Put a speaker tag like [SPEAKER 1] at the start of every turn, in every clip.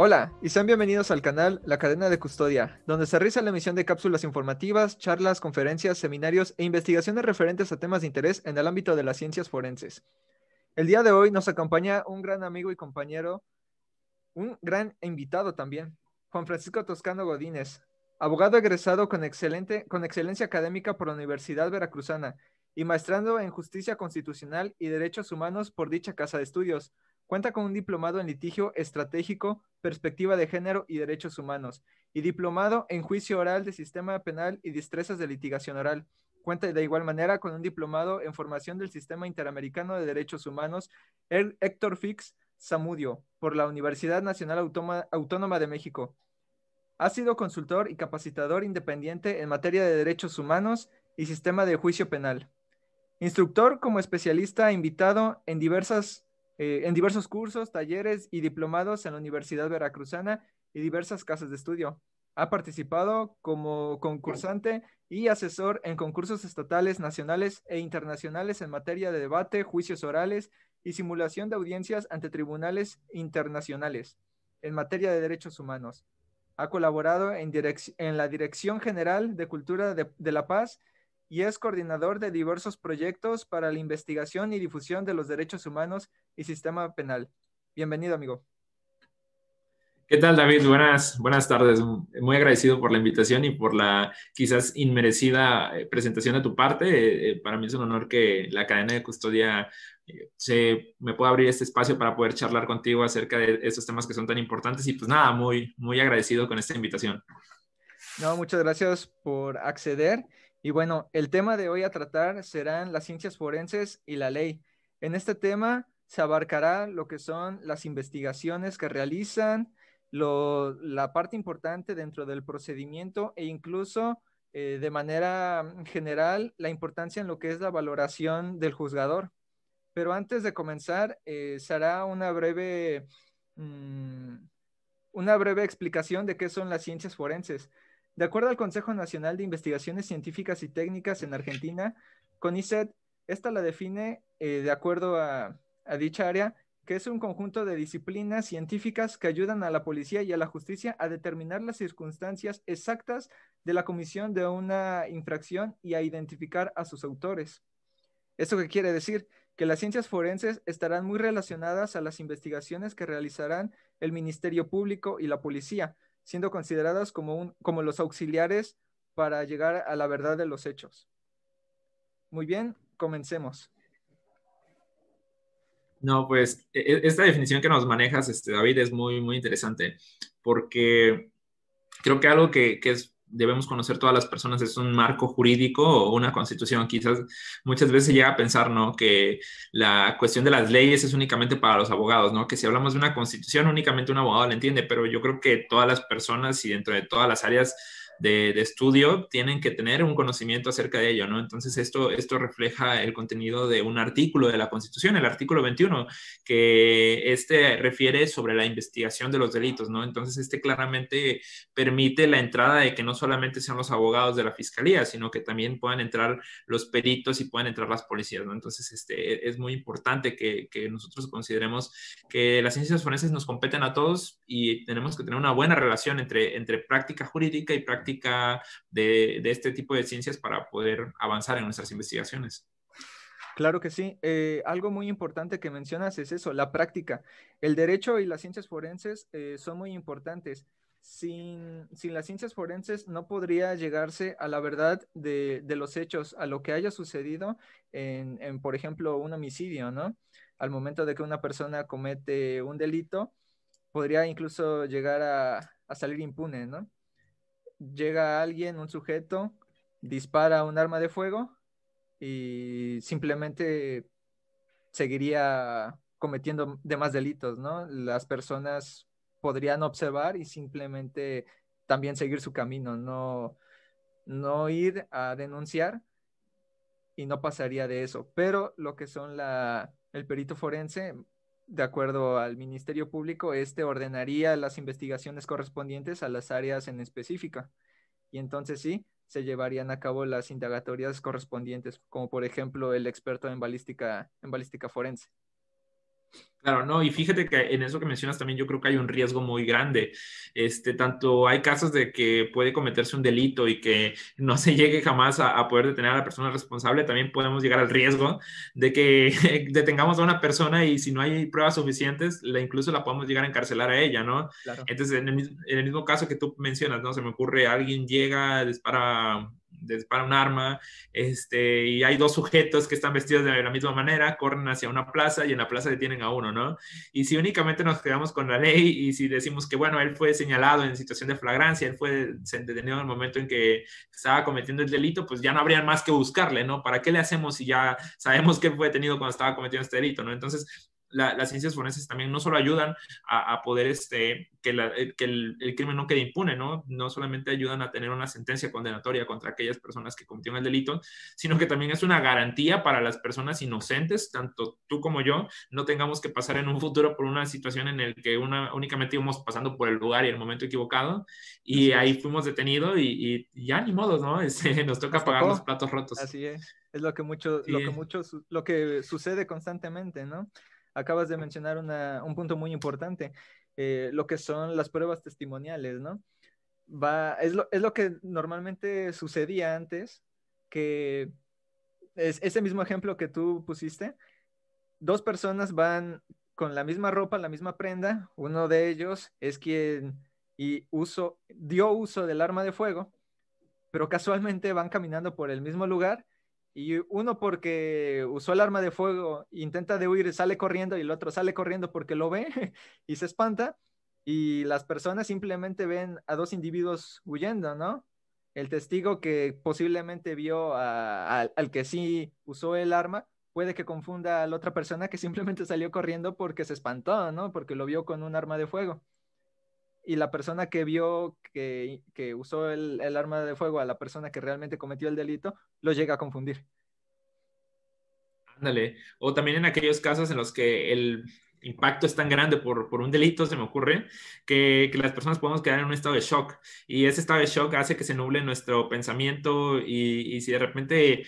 [SPEAKER 1] Hola y sean bienvenidos al canal La Cadena de Custodia, donde se realiza la emisión de cápsulas informativas, charlas, conferencias, seminarios e investigaciones referentes a temas de interés en el ámbito de las ciencias forenses. El día de hoy nos acompaña un gran amigo y compañero, un gran invitado también, Juan Francisco Toscano Godínez, abogado egresado con excelencia académica por la Universidad Veracruzana y maestrando en Justicia Constitucional y Derechos Humanos por dicha casa de estudios. Cuenta con un diplomado en litigio estratégico, perspectiva de género y derechos humanos, y diplomado en juicio oral de sistema penal y destrezas de litigación oral. Cuenta de igual manera con un diplomado en formación del Sistema Interamericano de Derechos Humanos, el Héctor Fix Zamudio, por la Universidad Nacional Autónoma de México. Ha sido consultor y capacitador independiente en materia de derechos humanos y sistema de juicio penal. Instructor como especialista invitado en diversos cursos, talleres y diplomados en la Universidad Veracruzana y diversas casas de estudio. Ha participado como concursante y asesor en concursos estatales, nacionales e internacionales en materia de debate, juicios orales y simulación de audiencias ante tribunales internacionales en materia de derechos humanos. Ha colaborado en la Dirección General de Cultura de La Paz y es coordinador de diversos proyectos para la investigación y difusión de los derechos humanos y sistema penal. Bienvenido, amigo.
[SPEAKER 2] ¿Qué tal, David? Buenas tardes. Muy agradecido por la invitación y por la quizás inmerecida presentación de tu parte. Para mí es un honor que la cadena de custodia me pueda abrir este espacio para poder charlar contigo acerca de estos temas que son tan importantes. Y pues nada, muy agradecido con esta invitación.
[SPEAKER 1] No, muchas gracias por acceder. Y bueno, el tema de hoy a tratar serán las ciencias forenses y la ley. En este tema se abarcará lo que son las investigaciones que realizan, la parte importante dentro del procedimiento e incluso de manera general la importancia en lo que es la valoración del juzgador. Pero antes de comenzar, se hará mm, una breve explicación de qué son las ciencias forenses. De acuerdo al Consejo Nacional de Investigaciones Científicas y Técnicas en Argentina, CONICET, esta la define de acuerdo a dicha área, que es un conjunto de disciplinas científicas que ayudan a la policía y a la justicia a determinar las circunstancias exactas de la comisión de una infracción y a identificar a sus autores. ¿Esto qué quiere decir? Que las ciencias forenses estarán muy relacionadas a las investigaciones que realizarán el Ministerio Público y la policía, siendo consideradas como los auxiliares para llegar a la verdad de los hechos. Muy bien, comencemos.
[SPEAKER 2] No, pues esta definición que nos manejas, David, es muy interesante porque creo que algo debemos conocer todas las personas es un marco jurídico o una constitución. Quizás muchas veces se llega a pensar, ¿no? Que la cuestión de las leyes es únicamente para los abogados, ¿no? Que si hablamos de una constitución, únicamente un abogado la entiende, pero yo creo que todas las personas y dentro de todas las áreas de estudio tienen que tener un conocimiento acerca de ello, ¿no? Entonces esto refleja el contenido de un artículo de la Constitución, el artículo 21, que refiere sobre la investigación de los delitos, ¿no? Entonces claramente permite la entrada de que no solamente sean los abogados de la fiscalía, sino que también puedan entrar los peritos y puedan entrar las policías, ¿no? Entonces, es muy importante que nosotros consideremos que las ciencias forenses nos competen a todos y tenemos que tener una buena relación entre práctica jurídica y práctica de este tipo de ciencias para poder avanzar en nuestras investigaciones.
[SPEAKER 1] Claro que sí. Algo muy importante que mencionas es eso, la práctica. El derecho y las ciencias forenses son muy importantes. Sin las ciencias forenses no podría llegarse a la verdad de los hechos, a lo que haya sucedido por ejemplo, un homicidio, ¿no? Al momento de que una persona comete un delito, podría incluso llegar a salir impune, ¿no? Llega alguien, un sujeto, dispara un arma de fuego y simplemente seguiría cometiendo demás delitos, ¿no? Las personas podrían observar y simplemente también seguir su camino, no ir a denunciar y no pasaría de eso. Pero lo que son el perito forense, de acuerdo al Ministerio Público, ordenaría las investigaciones correspondientes a las áreas en específica. Y entonces sí, se llevarían a cabo las indagatorias correspondientes, como por ejemplo el experto en balística forense.
[SPEAKER 2] Claro, no, y fíjate que en eso que mencionas también yo creo que hay un riesgo muy grande. Tanto hay casos de que puede cometerse un delito y que no se llegue jamás a poder detener a la persona responsable, también podemos llegar al riesgo de que detengamos a una persona y si no hay pruebas suficientes, incluso la podemos llegar a encarcelar a ella, ¿no?
[SPEAKER 1] Claro.
[SPEAKER 2] Entonces, en el mismo caso que tú mencionas, ¿no? Se me ocurre, alguien llega, dispara un arma, y hay dos sujetos que están vestidos de la misma manera, corren hacia una plaza y en la plaza detienen a uno, ¿no? Y si únicamente nos quedamos con la ley y si decimos que, bueno, él fue señalado en situación de flagrancia, él fue detenido en el momento en que estaba cometiendo el delito, pues ya no habría más que buscarle, ¿no? ¿Para qué le hacemos si ya sabemos que él fue detenido cuando estaba cometiendo este delito, ¿no? Entonces, las ciencias forenses también no solo ayudan a poder que el crimen no quede impune, ¿no? No solamente ayudan a tener una sentencia condenatoria contra aquellas personas que cometieron el delito, sino que también es una garantía para las personas inocentes, tanto tú como yo, no tengamos que pasar en un futuro por una situación en la que únicamente íbamos pasando por el lugar y el momento equivocado y
[SPEAKER 1] Así
[SPEAKER 2] ahí
[SPEAKER 1] es.
[SPEAKER 2] fuimos detenidos y ya ni modos, ¿no? Nos toca
[SPEAKER 1] Nos
[SPEAKER 2] pagar los
[SPEAKER 1] tocó.
[SPEAKER 2] platos rotos.
[SPEAKER 1] Así es. Es lo que mucho,
[SPEAKER 2] Sí,
[SPEAKER 1] lo que sucede constantemente, ¿no? Acabas de mencionar un punto muy importante, lo que son las pruebas testimoniales, ¿no? Es lo que normalmente sucedía antes, que es ese mismo ejemplo que tú pusiste, dos personas van con la misma ropa, la misma prenda, uno de ellos es quien dio uso del arma de fuego, pero casualmente van caminando por el mismo lugar y uno porque usó el arma de fuego intenta de huir, sale corriendo y el otro sale corriendo porque lo ve y se espanta y las personas simplemente ven a dos individuos huyendo, ¿no? El testigo que posiblemente vio al que sí usó el arma puede que confunda a la otra persona que simplemente salió corriendo porque se espantó, ¿no? Porque lo vio con un arma de fuego y la persona que vio que usó el arma de fuego a la persona que realmente cometió el delito, lo llega a confundir.
[SPEAKER 2] ándale. O también en aquellos casos en los que el impacto es tan grande por un delito, se me ocurre, que las personas podemos quedar en un estado de shock. Y ese estado de shock hace que se nuble nuestro pensamiento y si de repente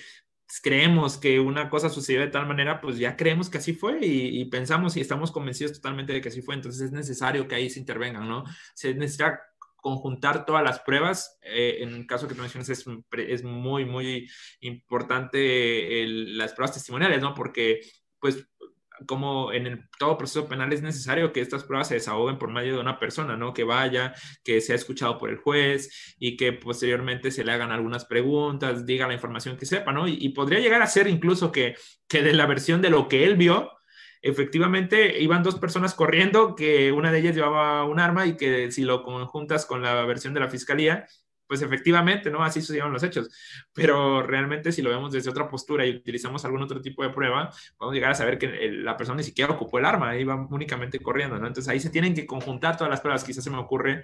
[SPEAKER 2] creemos que una cosa sucedió de tal manera, pues ya creemos que así fue y pensamos y estamos convencidos totalmente de que así fue. Entonces es necesario que ahí se intervengan, ¿no? Se necesita conjuntar todas las pruebas. En el caso que tú mencionas es muy, muy importante las pruebas testimoniales, ¿no? Porque, pues, como en todo proceso penal es necesario que estas pruebas se desahoguen por medio de una persona, ¿no? Que vaya, que sea escuchado por el juez y que posteriormente se le hagan algunas preguntas, diga la información que sepa, ¿no? Y podría llegar a ser incluso que de la versión de lo que él vio, efectivamente iban dos personas corriendo, que una de ellas llevaba un arma y que si lo conjuntas con la versión de la fiscalía, pues efectivamente, ¿no? Así sucedieron los hechos. Pero realmente si lo vemos desde otra postura y utilizamos algún otro tipo de prueba, podemos llegar a saber que la persona ni siquiera ocupó el arma, iba únicamente corriendo, ¿no? Entonces ahí se tienen que conjuntar todas las pruebas. Quizás se me ocurre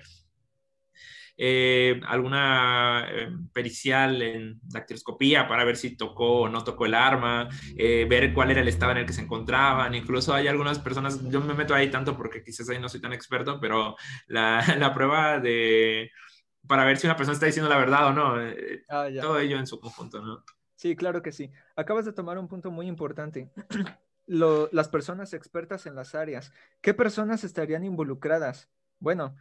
[SPEAKER 2] alguna pericial en dactiloscopía para ver si tocó o no tocó el arma, ver cuál era el estado en el que se encontraban. Incluso hay algunas personas, yo me meto ahí tanto porque quizás ahí no soy tan experto, pero la prueba para ver si una persona está diciendo la verdad o no,
[SPEAKER 1] Ah, ya.
[SPEAKER 2] todo ello en su conjunto, ¿no?
[SPEAKER 1] Sí, claro que sí. Acabas de tomar un punto muy importante. Las personas expertas en las áreas. ¿Qué personas estarían involucradas? Bueno,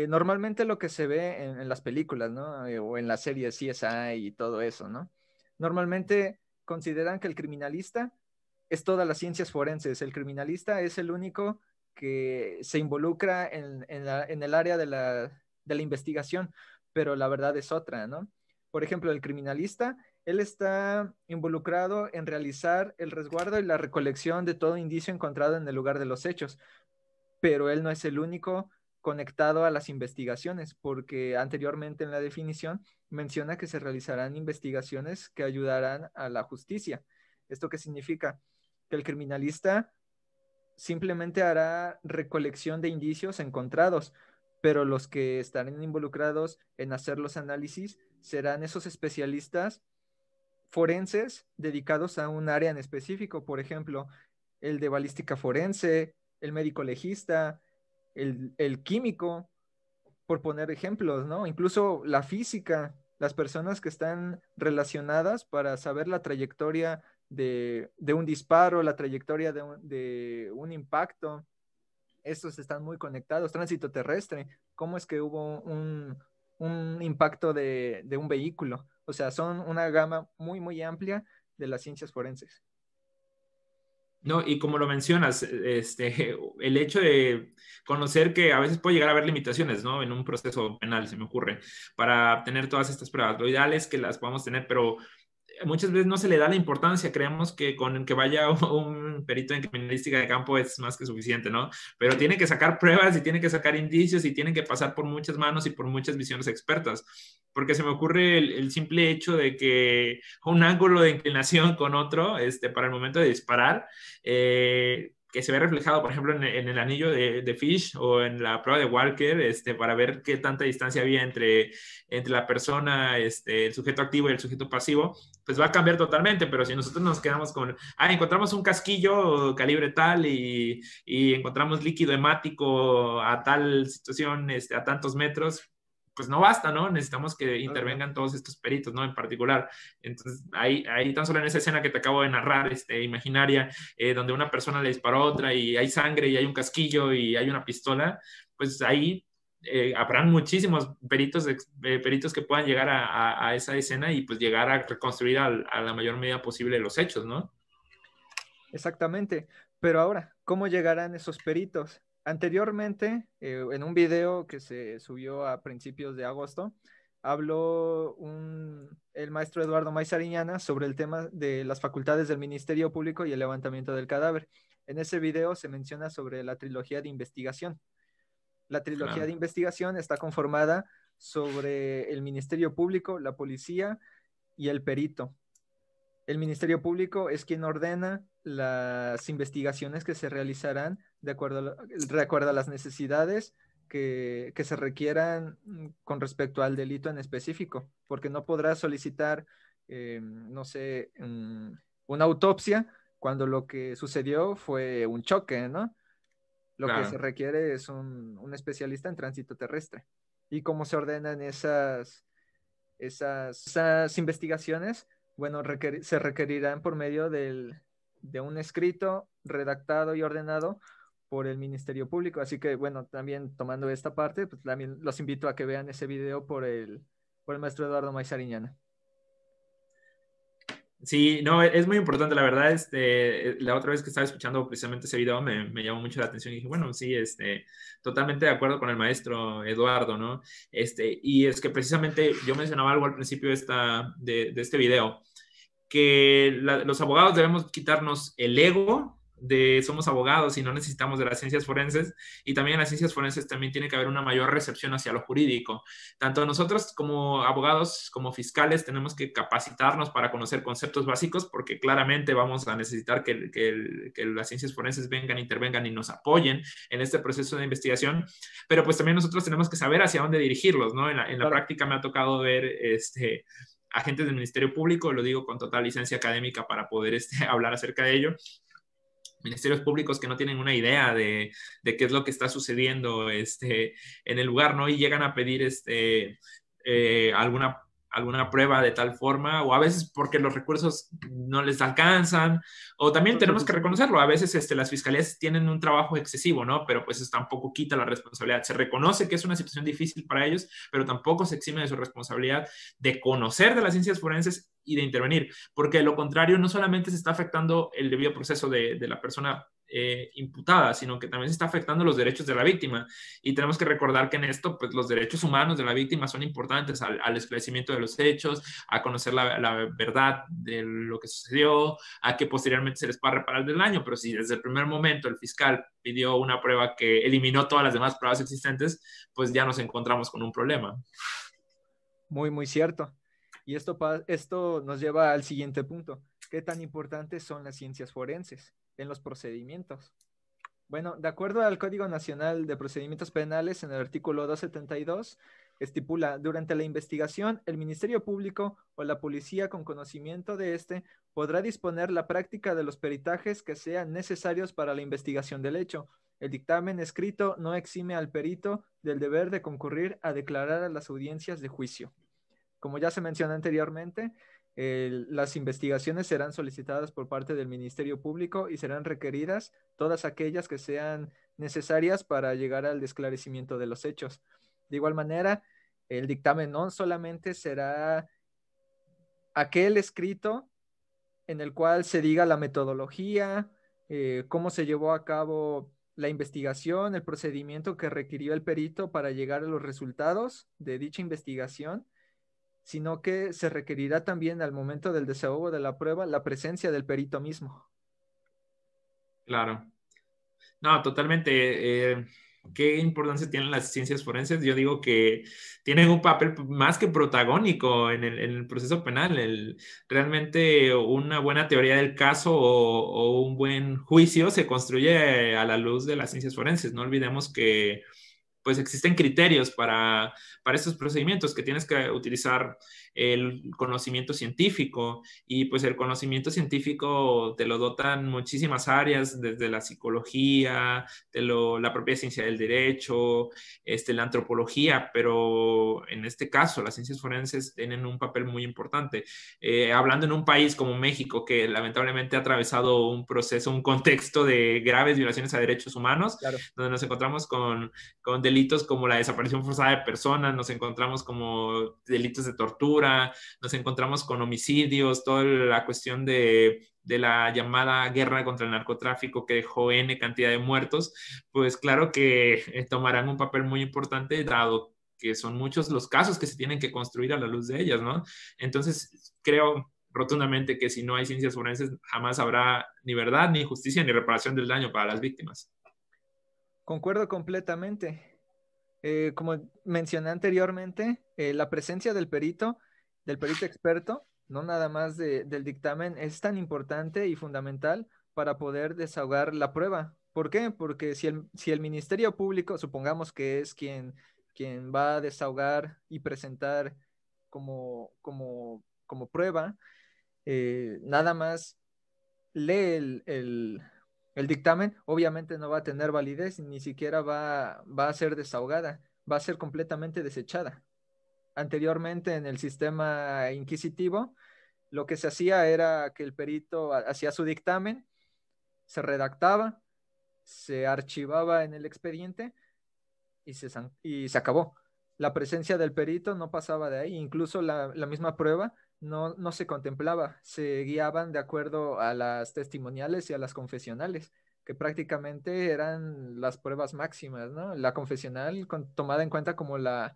[SPEAKER 1] normalmente lo que se ve en las películas, ¿no? O en las series CSI y todo eso, ¿no? Normalmente consideran que el criminalista es todas las ciencias forenses. El criminalista es el único que se involucra en el área de la investigación, pero la verdad es otra, ¿no? Por ejemplo, el criminalista, él está involucrado en realizar el resguardo y la recolección de todo indicio encontrado en el lugar de los hechos, pero él no es el único conectado a las investigaciones, porque anteriormente en la definición menciona que se realizarán investigaciones que ayudarán a la justicia. ¿Esto qué significa? Que el criminalista simplemente hará recolección de indicios encontrados, pero los que estarán involucrados en hacer los análisis serán esos especialistas forenses dedicados a un área en específico, por ejemplo, el de balística forense, el médico legista, el químico, por poner ejemplos, ¿no? Incluso la física, las personas que están relacionadas para saber la trayectoria de un disparo, la trayectoria de un impacto. Estos están muy conectados. Tránsito terrestre, cómo es que hubo un impacto de un vehículo. O sea, son una gama muy, muy amplia de las ciencias forenses.
[SPEAKER 2] No, y como lo mencionas, el hecho de conocer que a veces puede llegar a haber limitaciones, ¿no? En un proceso penal, se me ocurre, para tener todas estas pruebas. Lo ideal es que las podamos tener, pero muchas veces no se le da la importancia. Creemos que con que vaya un perito en criminalística de campo es más que suficiente, ¿no? Pero tiene que sacar pruebas y tiene que sacar indicios y tiene que pasar por muchas manos y por muchas visiones expertas. Porque se me ocurre el simple hecho de que un ángulo de inclinación con otro, para el momento de disparar, que se ve reflejado, por ejemplo, en el anillo de Fish o en la prueba de Walker, para ver qué tanta distancia había entre la persona, el sujeto activo y el sujeto pasivo, pues va a cambiar totalmente. Pero si nosotros nos quedamos con, encontramos un casquillo calibre tal y encontramos líquido hemático a tal situación, a tantos metros, pues no basta, ¿no? Necesitamos que intervengan todos estos peritos, ¿no? En particular. Entonces, ahí tan solo en esa escena que te acabo de narrar, imaginaria, donde una persona le disparó a otra y hay sangre y hay un casquillo y hay una pistola, pues ahí habrán muchísimos peritos que puedan llegar a esa escena y pues llegar a reconstruir a la mayor medida posible los hechos, ¿no?
[SPEAKER 1] Exactamente. Pero ahora, ¿cómo llegarán esos peritos? Anteriormente, en un video que se subió a principios de agosto, habló el maestro Eduardo Maizariñana sobre el tema de las facultades del Ministerio Público y el levantamiento del cadáver. En ese video se menciona sobre la trilogía de investigación. La trilogía de
[SPEAKER 2] Claro.
[SPEAKER 1] investigación está conformada sobre el Ministerio Público, la policía y el perito. El Ministerio Público es quien ordena las investigaciones que se realizarán de acuerdo a las necesidades que se requieran con respecto al delito en específico, porque no podrá solicitar, no sé, una autopsia cuando lo que sucedió fue un choque, ¿no? Lo que se
[SPEAKER 2] Claro.
[SPEAKER 1] requiere es un especialista en tránsito terrestre. ¿Y cómo se ordenan esas investigaciones? Bueno, se requerirán por medio de un escrito redactado y ordenado por el Ministerio Público. Así que, bueno, también tomando esta parte, pues también los invito a que vean ese video por el maestro Eduardo Maizariñana.
[SPEAKER 2] Sí, no, es muy importante, la verdad, la otra vez que estaba escuchando precisamente ese video me llamó mucho la atención y dije, bueno, sí, totalmente de acuerdo con el maestro Eduardo, ¿no? Y es que precisamente yo mencionaba algo al principio de este video, que los abogados debemos quitarnos el ego de somos abogados y no necesitamos de las ciencias forenses, y también en las ciencias forenses también tiene que haber una mayor recepción hacia lo jurídico. Tanto nosotros como abogados, como fiscales, tenemos que capacitarnos para conocer conceptos básicos, porque claramente vamos a necesitar que las ciencias forenses vengan, intervengan y nos apoyen en este proceso de investigación, pero pues también nosotros tenemos que saber hacia dónde dirigirlos, ¿no? En la
[SPEAKER 1] Claro.
[SPEAKER 2] práctica me ha tocado ver agentes del Ministerio Público, lo digo con total licencia académica para poder hablar acerca de ello, ministerios públicos que no tienen una idea de qué es lo que está sucediendo en el lugar, ¿no? Y llegan a pedir alguna prueba de tal forma, o a veces porque los recursos no les alcanzan, o también
[SPEAKER 1] Son
[SPEAKER 2] tenemos que
[SPEAKER 1] suficientes.
[SPEAKER 2] reconocerlo, a veces las fiscalías tienen un trabajo excesivo, ¿no? Pero pues eso tampoco quita la responsabilidad. Se reconoce que es una situación difícil para ellos, pero tampoco se exime de su responsabilidad de conocer de las ciencias forenses y de intervenir, porque de lo contrario no solamente se está afectando el debido proceso de la persona imputada, sino que también se está afectando los derechos de la víctima. Y tenemos que recordar que en esto, pues los derechos humanos de la víctima son importantes al esclarecimiento de los hechos, a conocer la verdad de lo que sucedió, a que posteriormente se les pueda reparar el daño. Pero si desde el primer momento el fiscal pidió una prueba que eliminó todas las demás pruebas existentes, pues ya nos encontramos con un problema.
[SPEAKER 1] Muy, muy cierto. Y esto nos lleva al siguiente punto. ¿Qué tan importantes son las ciencias forenses en los procedimientos? Bueno, de acuerdo al Código Nacional de Procedimientos Penales, en el artículo 272, estipula, durante la investigación, el Ministerio Público o la policía con conocimiento de este podrá disponer la práctica de los peritajes que sean necesarios para la investigación del hecho. El dictamen escrito no exime al perito del deber de concurrir a declarar a las audiencias de juicio. Como ya se mencionó anteriormente, Las investigaciones serán solicitadas por parte del Ministerio Público y serán requeridas todas aquellas que sean necesarias para llegar al esclarecimiento de los hechos. De igual manera, el dictamen no solamente será aquel escrito en el cual se diga la metodología, cómo se llevó a cabo la investigación, el procedimiento que requirió el perito para llegar a los resultados de dicha investigación, sino que se requerirá también al momento del desahogo de la prueba la presencia del perito mismo.
[SPEAKER 2] Claro. No, totalmente. ¿Qué importancia tienen las ciencias forenses? Yo digo que tienen un papel más que protagónico en el proceso penal. Realmente una buena teoría del caso o un buen juicio se construye a la luz de las ciencias forenses. No olvidemos que pues existen criterios para estos procedimientos, que tienes que utilizar el conocimiento científico y pues el conocimiento científico te lo dotan muchísimas áreas, desde la psicología, la propia ciencia del derecho, la antropología, pero en este caso las ciencias forenses tienen un papel muy importante. Hablando en un país como México, que lamentablemente ha atravesado un proceso, un contexto de graves violaciones a derechos humanos,
[SPEAKER 1] Claro.
[SPEAKER 2] donde nos encontramos con delitos como la desaparición forzada de personas, nos encontramos como delitos de tortura, nos encontramos con homicidios, toda la cuestión de la llamada guerra contra el narcotráfico que dejó N cantidad de muertos, pues claro que tomarán un papel muy importante dado que son muchos los casos que se tienen que construir a la luz de ellas, ¿no? Entonces, creo rotundamente que si no hay ciencias forenses, jamás habrá ni verdad, ni justicia, ni reparación del daño para las víctimas.
[SPEAKER 1] Concuerdo completamente. Como mencioné anteriormente, la presencia del perito experto, no nada más del dictamen, es tan importante y fundamental para poder desahogar la prueba. ¿Por qué? Porque si el Ministerio Público, supongamos que es quien va a desahogar y presentar como prueba, nada más lee el dictamen, obviamente no va a tener validez, ni siquiera va a ser desahogada, va a ser completamente desechada. Anteriormente en el sistema inquisitivo, lo que se hacía era que el perito hacía su dictamen, se redactaba, se archivaba en el expediente y se acabó. La presencia del perito no pasaba de ahí, incluso la misma prueba no se contemplaba, se guiaban de acuerdo a las testimoniales y a las confesionales, que prácticamente eran las pruebas máximas, ¿no? La confesional tomada en cuenta como la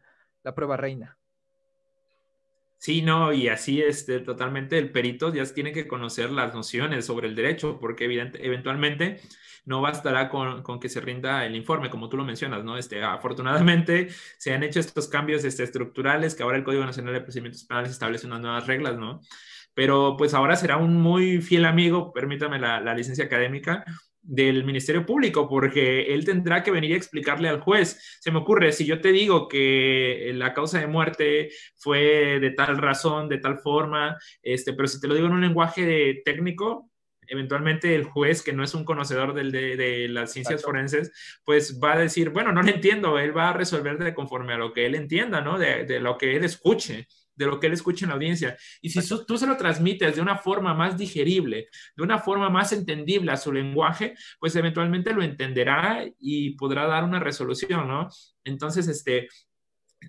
[SPEAKER 1] prueba reina.
[SPEAKER 2] Sí, no, y así totalmente el perito ya tiene que conocer las nociones sobre el derecho, porque eventualmente no bastará con que se rinda el informe, como tú lo mencionas, ¿no? Afortunadamente se han hecho estos cambios estructurales, que ahora el Código Nacional de Procedimientos Penales establece unas nuevas reglas, ¿no? Pero pues ahora será un muy fiel amigo, permítame la licencia académica, del Ministerio Público, porque él tendrá que venir a explicarle al juez. Se me ocurre, si yo te digo que la causa de muerte fue de tal razón, de tal forma, pero si te lo digo en un lenguaje técnico, eventualmente el juez, que no es un conocedor de las ciencias
[SPEAKER 1] Exacto.
[SPEAKER 2] forenses, pues va a decir, bueno, no lo entiendo, él va a resolver de conforme a lo que él entienda, ¿no? De lo que él escuche, de lo que él escuche en la audiencia. Y si
[SPEAKER 1] Exacto.
[SPEAKER 2] tú se lo transmites de una forma más digerible, de una forma más entendible a su lenguaje, pues eventualmente lo entenderá y podrá dar una resolución, ¿no? Entonces,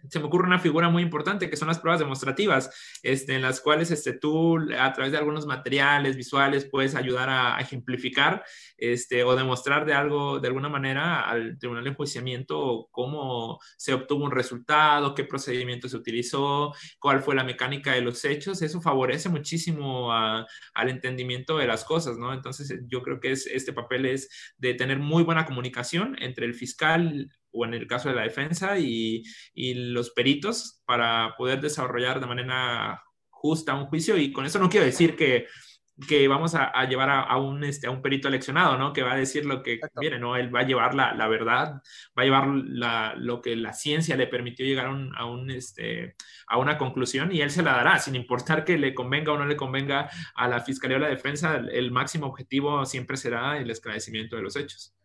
[SPEAKER 2] se me ocurre una figura muy importante que son las pruebas demostrativas, en las cuales tú a través de algunos materiales visuales puedes ayudar a ejemplificar o demostrar de algo, de alguna manera al tribunal de enjuiciamiento cómo se obtuvo un resultado, qué procedimiento se utilizó, cuál fue la mecánica de los hechos. Eso favorece muchísimo al entendimiento de las cosas, ¿no? Entonces yo creo que este papel es de tener muy buena comunicación entre el fiscal o en el caso de la defensa y los peritos para poder desarrollar de manera justa un juicio. Y con eso no quiero decir que vamos a llevar a un perito eleccionado, ¿no? Que va a decir lo que
[SPEAKER 1] Exacto.
[SPEAKER 2] viene, ¿no? Él va a llevar la verdad, va a llevar lo que la ciencia le permitió llegar a una conclusión y él se la dará, sin importar que le convenga o no le convenga a la fiscalía o la defensa, el máximo objetivo siempre será el esclarecimiento de los hechos.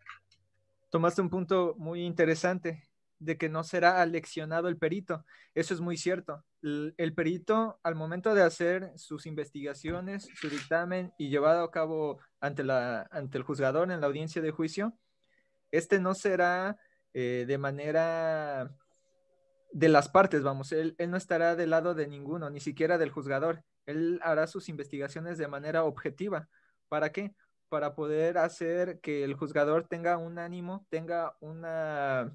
[SPEAKER 1] Tomaste un punto muy interesante. de que no será aleccionado el perito. Eso es muy cierto. El perito, al momento de hacer sus investigaciones, su dictamen y llevado a cabo ante el juzgador en la audiencia de juicio, este no será de manera de las partes, vamos, él no estará del lado de ninguno, ni siquiera del juzgador. Él hará sus investigaciones de manera objetiva. ¿Para qué? Para poder hacer que el juzgador tenga un ánimo, tenga una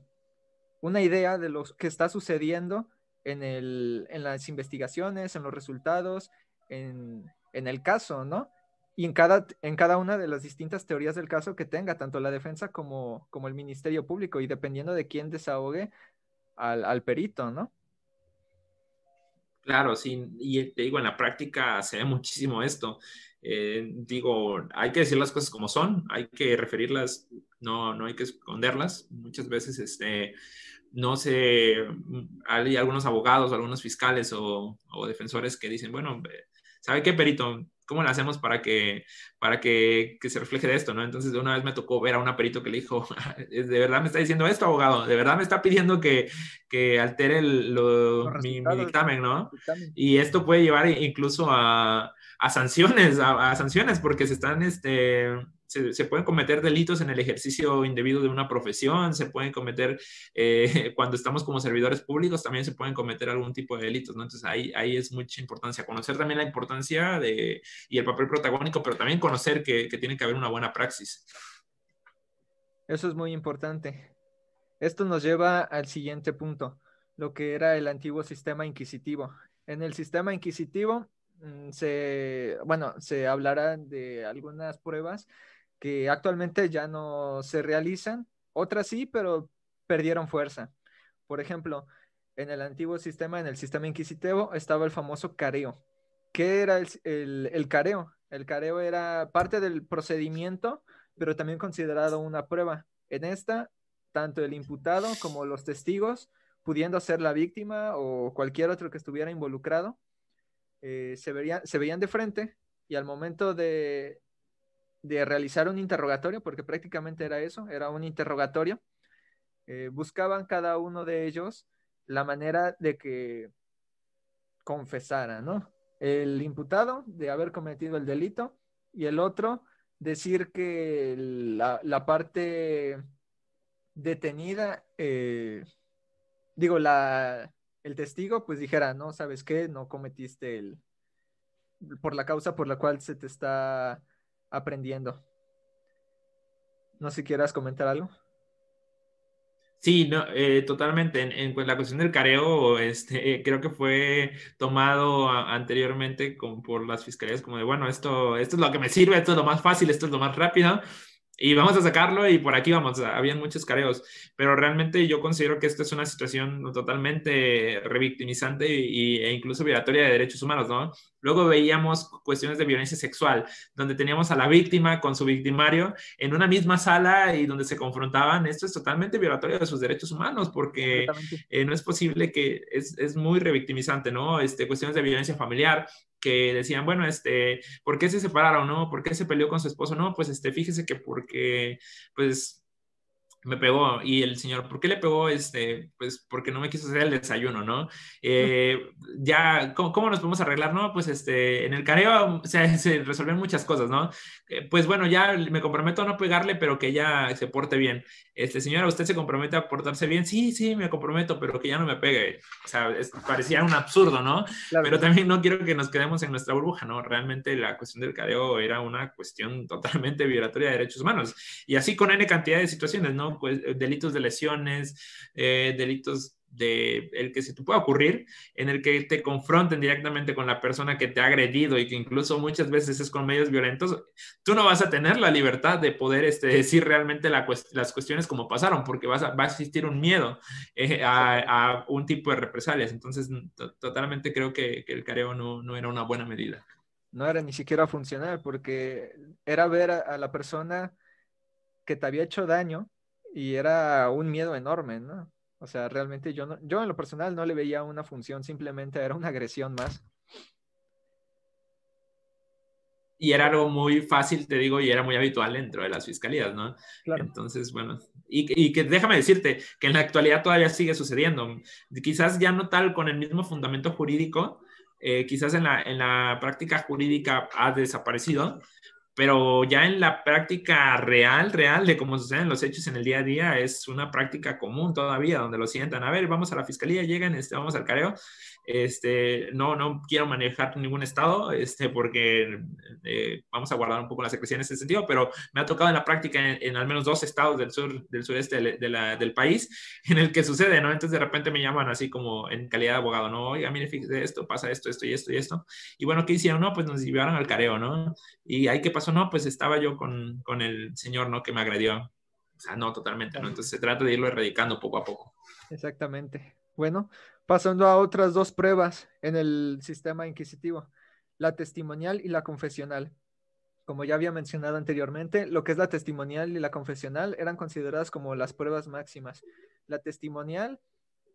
[SPEAKER 1] idea de lo que está sucediendo en las investigaciones, en los resultados, en el caso, ¿no? Y en cada una de las distintas teorías del caso que tenga, tanto la defensa como el Ministerio Público, y dependiendo de quién desahogue al perito, ¿no?
[SPEAKER 2] Claro, sí, y te digo, en la práctica se ve muchísimo esto. Digo, hay que decir las cosas como son, hay que referirlas, no, no hay que esconderlas. Muchas veces, no sé, hay algunos abogados, algunos fiscales o defensores que dicen, bueno, ¿sabe qué, perito? ¿Cómo le hacemos para que se refleje de esto, ¿no? Entonces, de una vez me tocó ver a una perito que le dijo, ¿de verdad me está diciendo esto, abogado? ¿De verdad me está pidiendo que altere
[SPEAKER 1] Los
[SPEAKER 2] mi
[SPEAKER 1] resultados del
[SPEAKER 2] dictamen, ¿no?
[SPEAKER 1] dictamen.
[SPEAKER 2] Y esto puede llevar incluso a sanciones, a sanciones, porque se pueden cometer delitos en el ejercicio indebido de una profesión, se pueden cometer, cuando estamos como servidores públicos, también se pueden cometer algún tipo de delitos, ¿no? Entonces ahí es mucha importancia, conocer también la importancia y el papel protagónico, pero también conocer que tiene que haber una buena praxis.
[SPEAKER 1] Eso es muy importante. Esto nos lleva al siguiente punto, lo que era el antiguo sistema inquisitivo. En el sistema inquisitivo, bueno, se hablará de algunas pruebas que actualmente ya no se realizan, otras sí, pero perdieron fuerza. Por ejemplo, en el antiguo sistema, en el sistema inquisitivo, estaba el famoso careo. ¿Qué era el careo? El careo era parte del procedimiento, pero también considerado una prueba. En esta, tanto el imputado como los testigos, pudiendo ser la víctima o cualquier otro que estuviera involucrado, se veían de frente, y al momento de realizar un interrogatorio, porque prácticamente era eso, era un interrogatorio, buscaban cada uno de ellos la manera de que confesara, ¿no? El imputado de haber cometido el delito, y el otro decir que la parte detenida, digo, el testigo pues dijera, no, ¿sabes qué? No cometiste por la causa por la cual se te está aprendiendo. No sé si quieras comentar algo.
[SPEAKER 2] Sí, no, totalmente. En la cuestión del careo, creo que fue tomado anteriormente por las fiscalías como de, bueno, esto es lo que me sirve, esto es lo más fácil, esto es lo más rápido, y vamos a sacarlo y por aquí vamos. Habían muchos careos, pero realmente yo considero que esta es una situación totalmente revictimizante e incluso violatoria de derechos humanos, ¿no? Luego veíamos cuestiones de violencia sexual, donde teníamos a la víctima con su victimario en una misma sala y donde se confrontaban. Esto es totalmente violatorio de sus derechos humanos porque
[SPEAKER 1] Completamente.
[SPEAKER 2] no es posible que es muy revictimizante, ¿no? Cuestiones de violencia familiar que decían, bueno, ¿por qué se separaron, no? ¿Por qué se peleó con su esposo? No, pues, fíjese que porque, pues, me pegó. Y el señor, ¿por qué le pegó? Pues porque no me quiso hacer el desayuno, ¿no? Eh, ya, ¿cómo nos podemos arreglar? No, pues en el careo se resuelven muchas cosas, ¿no? Pues bueno, ya me comprometo a no pegarle, pero que ya se porte bien. Señora, ¿usted se compromete a portarse bien? Sí, sí, me comprometo, pero que ya no me pegue. O sea, parecía un absurdo, ¿no?
[SPEAKER 1] Claro,
[SPEAKER 2] Pero también no quiero que nos quedemos en nuestra burbuja, ¿no? Realmente la cuestión del careo era una cuestión totalmente violatoria de derechos humanos. Y así con N cantidad de situaciones, ¿no? Pues delitos de lesiones, delitos de el que se te pueda ocurrir, en el que te confronten directamente con la persona que te ha agredido y que incluso muchas veces es con medios violentos, tú no vas a tener la libertad de poder decir realmente las cuestiones como pasaron, porque va a existir un miedo a un tipo de represalias. Entonces, totalmente creo que el careo no era una buena medida.
[SPEAKER 1] no era ni siquiera funcional, porque era ver a la persona que te había hecho daño, y era un miedo enorme, ¿no? O sea, realmente yo en lo personal no le veía una función, simplemente era una agresión más.
[SPEAKER 2] Y era algo muy fácil, te digo, y era muy habitual dentro de las fiscalías, ¿no?
[SPEAKER 1] Claro.
[SPEAKER 2] Entonces, bueno, Y que déjame decirte que en la actualidad todavía sigue sucediendo. Quizás ya no tal con el mismo fundamento jurídico, quizás en la práctica jurídica ha desaparecido, pero ya en la práctica real, real de cómo suceden los hechos en el día a día, es una práctica común todavía, donde lo sientan, a ver, vamos a la fiscalía, llegan, vamos al careo, no quiero manejar ningún estado, porque vamos a guardar un poco la secrecía en ese sentido, pero me ha tocado en la práctica en al menos 2 estados del sureste del país, en el que sucede, ¿no? Entonces de repente me llaman así como en calidad de abogado, ¿no? Oiga, mire, fíjese esto, pasa esto, esto y esto y esto, y bueno, ¿qué hicieron? No, pues nos llevaron al careo, ¿no? Y ahí, ¿qué pasó? No, pues estaba yo con el señor, ¿no? Que me agredió. O sea, no, totalmente, ¿no? Entonces se trata de irlo erradicando poco a poco.
[SPEAKER 1] Exactamente. Bueno, pasando a otras dos pruebas en el sistema inquisitivo, la testimonial y la confesional. Como ya había mencionado anteriormente, lo que es la testimonial y la confesional eran consideradas como las pruebas máximas. La testimonial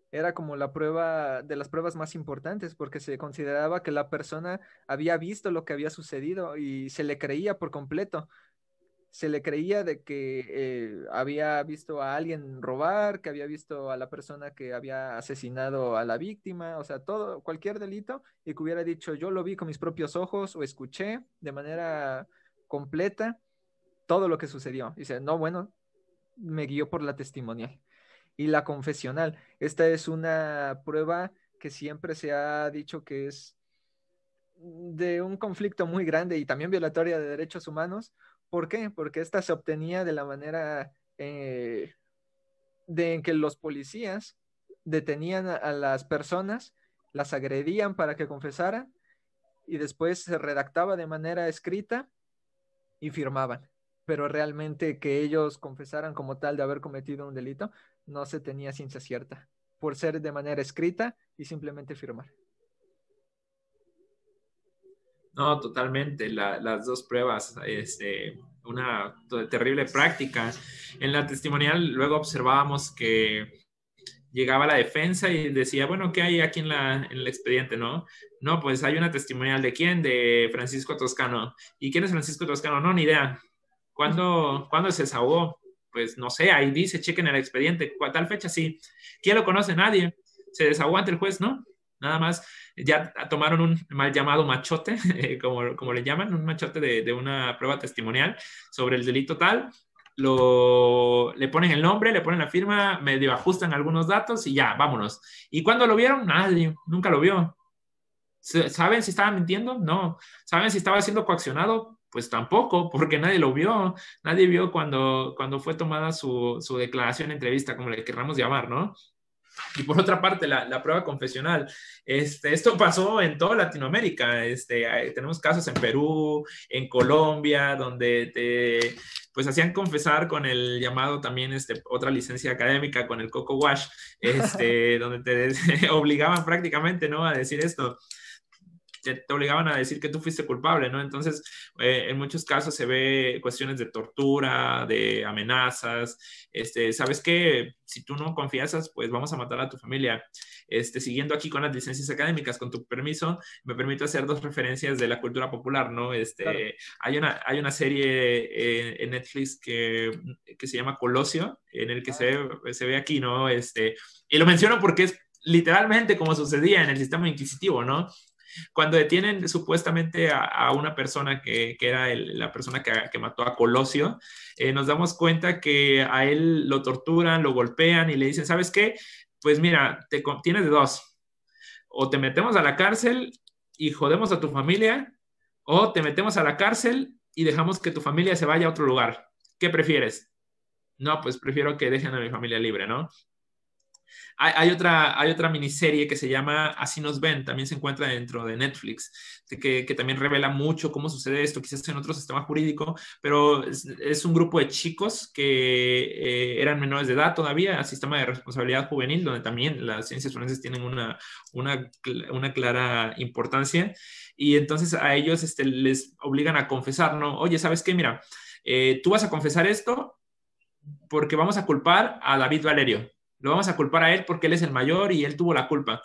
[SPEAKER 1] era como la prueba de las pruebas más importantes porque se consideraba que la persona había visto lo que había sucedido y se le creía por completo. Se le creía de que había visto a alguien robar, que había visto a la persona que había asesinado a la víctima, o sea, todo, cualquier delito, y que hubiera dicho, yo lo vi con mis propios ojos o escuché de manera completa todo lo que sucedió. Dice, no, bueno, me guió por la testimonial. Y la confesional, esta es una prueba que siempre se ha dicho que es de un conflicto muy grande y también violatoria de derechos humanos. ¿Por qué? Porque esta se obtenía de la manera de en que los policías detenían a las personas, las agredían para que confesaran y después se redactaba de manera escrita y firmaban. Pero realmente que ellos confesaran como tal de haber cometido un delito, no se tenía ciencia cierta, por ser de manera escrita y simplemente firmar.
[SPEAKER 2] No, totalmente. Las dos pruebas, una terrible práctica. En la testimonial luego observábamos que llegaba la defensa y decía, bueno, ¿qué hay aquí en el expediente, no? No, pues hay una testimonial de quién, de Francisco Toscano. ¿Y quién es Francisco Toscano? No, ni idea. ¿Cuándo se desahogó? Pues no sé, ahí dice, chequen el expediente, tal fecha sí. ¿Quién lo conoce? Nadie. Se desahogó ante el juez, ¿no? Nada más, ya tomaron un mal llamado machote, como le llaman, un machote de una prueba testimonial sobre el delito tal, le ponen el nombre, le ponen la firma, medio ajustan algunos datos y ya, vámonos. ¿Y cuándo lo vieron? Nadie, nunca lo vio. ¿Saben si estaba mintiendo? No. ¿Saben si estaba siendo coaccionado? Pues tampoco, porque nadie lo vio. Nadie vio cuando fue tomada su declaración, entrevista, como le querramos llamar, ¿no? Y por otra parte, la prueba confesional. Esto pasó en toda Latinoamérica. Tenemos casos en Perú, en Colombia, donde pues hacían confesar con el llamado también otra licencia académica, con el Coco Wash, donde te obligaban prácticamente, ¿no?, a decir esto. Te obligaban a decir que tú fuiste culpable, ¿no? Entonces, en muchos casos se ve cuestiones de tortura, de amenazas, ¿sabes qué? Si tú no confiesas, pues vamos a matar a tu familia. Siguiendo aquí con las licencias académicas, con tu permiso, me permito hacer 2 referencias de la cultura popular, ¿no?
[SPEAKER 1] Claro.
[SPEAKER 2] Hay una serie en Netflix que se llama Colosio, en el que se ve aquí, ¿no? Y lo menciono porque es literalmente como sucedía en el sistema inquisitivo, ¿no? Cuando detienen supuestamente a una persona que era la persona que mató a Colosio, nos damos cuenta que a él lo torturan, lo golpean y le dicen, ¿sabes qué? Pues mira, tienes de 2. O te metemos a la cárcel y jodemos a tu familia, o te metemos a la cárcel y dejamos que tu familia se vaya a otro lugar. ¿Qué prefieres? No, pues prefiero que dejen a mi familia libre, ¿no? Hay otra miniserie que se llama Así nos ven, también se encuentra dentro de Netflix, que también revela mucho cómo sucede esto, quizás en otro sistema jurídico, pero es un grupo de chicos que eran menores de edad todavía, sistema de responsabilidad juvenil, donde también las ciencias forenses tienen una clara importancia, y entonces a ellos les obligan a confesar, ¿no? Oye, ¿sabes qué? Mira, tú vas a confesar esto porque vamos a culpar a David Valerio. lo vamos a culpar a él porque él es el mayor y él tuvo la culpa.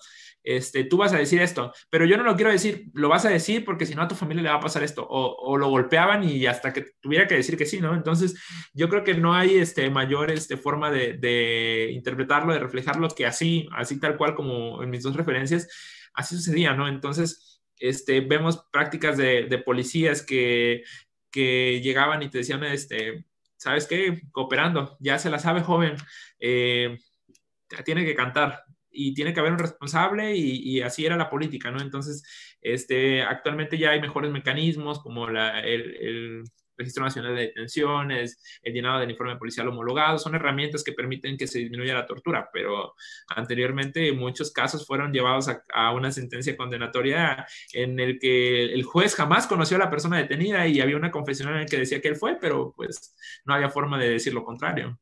[SPEAKER 2] Tú vas a decir esto, pero yo no lo quiero decir, lo vas a decir porque si no a tu familia le va a pasar esto, o lo golpeaban y hasta que tuviera que decir que sí, ¿no? Entonces, yo creo que no hay mayor forma de interpretarlo, de reflejarlo, que así tal cual como en mis dos referencias, así sucedía, ¿no? Entonces, vemos prácticas de policías que llegaban y te decían, ¿sabes qué? Cooperando, ya se la sabe, joven, eh, tiene que cantar y tiene que haber un responsable y así era la política, ¿no? Entonces, actualmente ya hay mejores mecanismos como el Registro Nacional de Detenciones, el llenado del informe policial homologado, son herramientas que permiten que se disminuya la tortura, pero anteriormente muchos casos fueron llevados a una sentencia condenatoria en el que el juez jamás conoció a la persona detenida y había una confesión en la que decía que él fue, pero pues no había forma de decir lo contrario.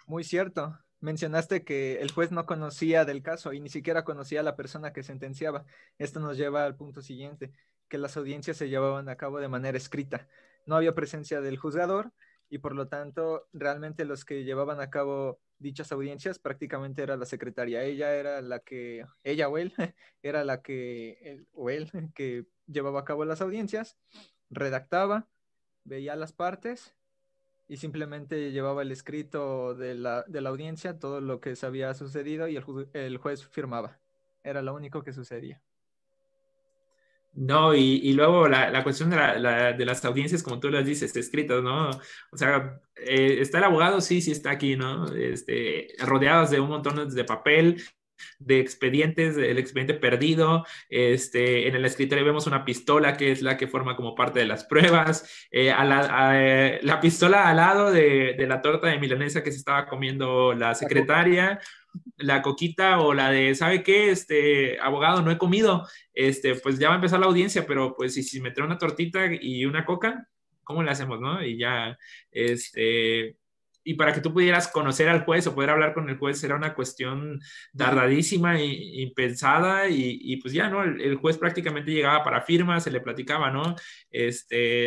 [SPEAKER 1] Muy cierto. Mencionaste que el juez no conocía del caso y ni siquiera conocía a la persona que sentenciaba. Esto nos lleva al punto siguiente, que las audiencias se llevaban a cabo de manera escrita. No había presencia del juzgador y por lo tanto realmente los que llevaban a cabo dichas audiencias prácticamente era la secretaria. Ella era la que, ella o él, era la que, o él, que llevaba a cabo las audiencias, redactaba, veía las partes y simplemente llevaba el escrito de la audiencia, todo lo que se había sucedido y el juez firmaba. Era lo único que sucedía.
[SPEAKER 2] No, y luego la cuestión de las audiencias, como tú las dices, escritas, ¿no? O sea, está el abogado, sí, sí está aquí, ¿no? Rodeados de un montón de papel, de expedientes, el expediente perdido. En el escritorio vemos una pistola que es la que forma como parte de las pruebas. La pistola al lado de la torta de milanesa que se estaba comiendo la
[SPEAKER 1] La coca.
[SPEAKER 2] secretaria, la coquita o la de, ¿sabe qué? Abogado, no he comido. Pues ya va a empezar la audiencia, pero pues si me trae una tortita y una coca, ¿cómo le hacemos, no? Y ya, y para que tú pudieras conocer al juez o poder hablar con el juez era una cuestión tardadísima y pensada y pues ya, ¿no? El juez prácticamente llegaba para firmas, se le platicaba, ¿no?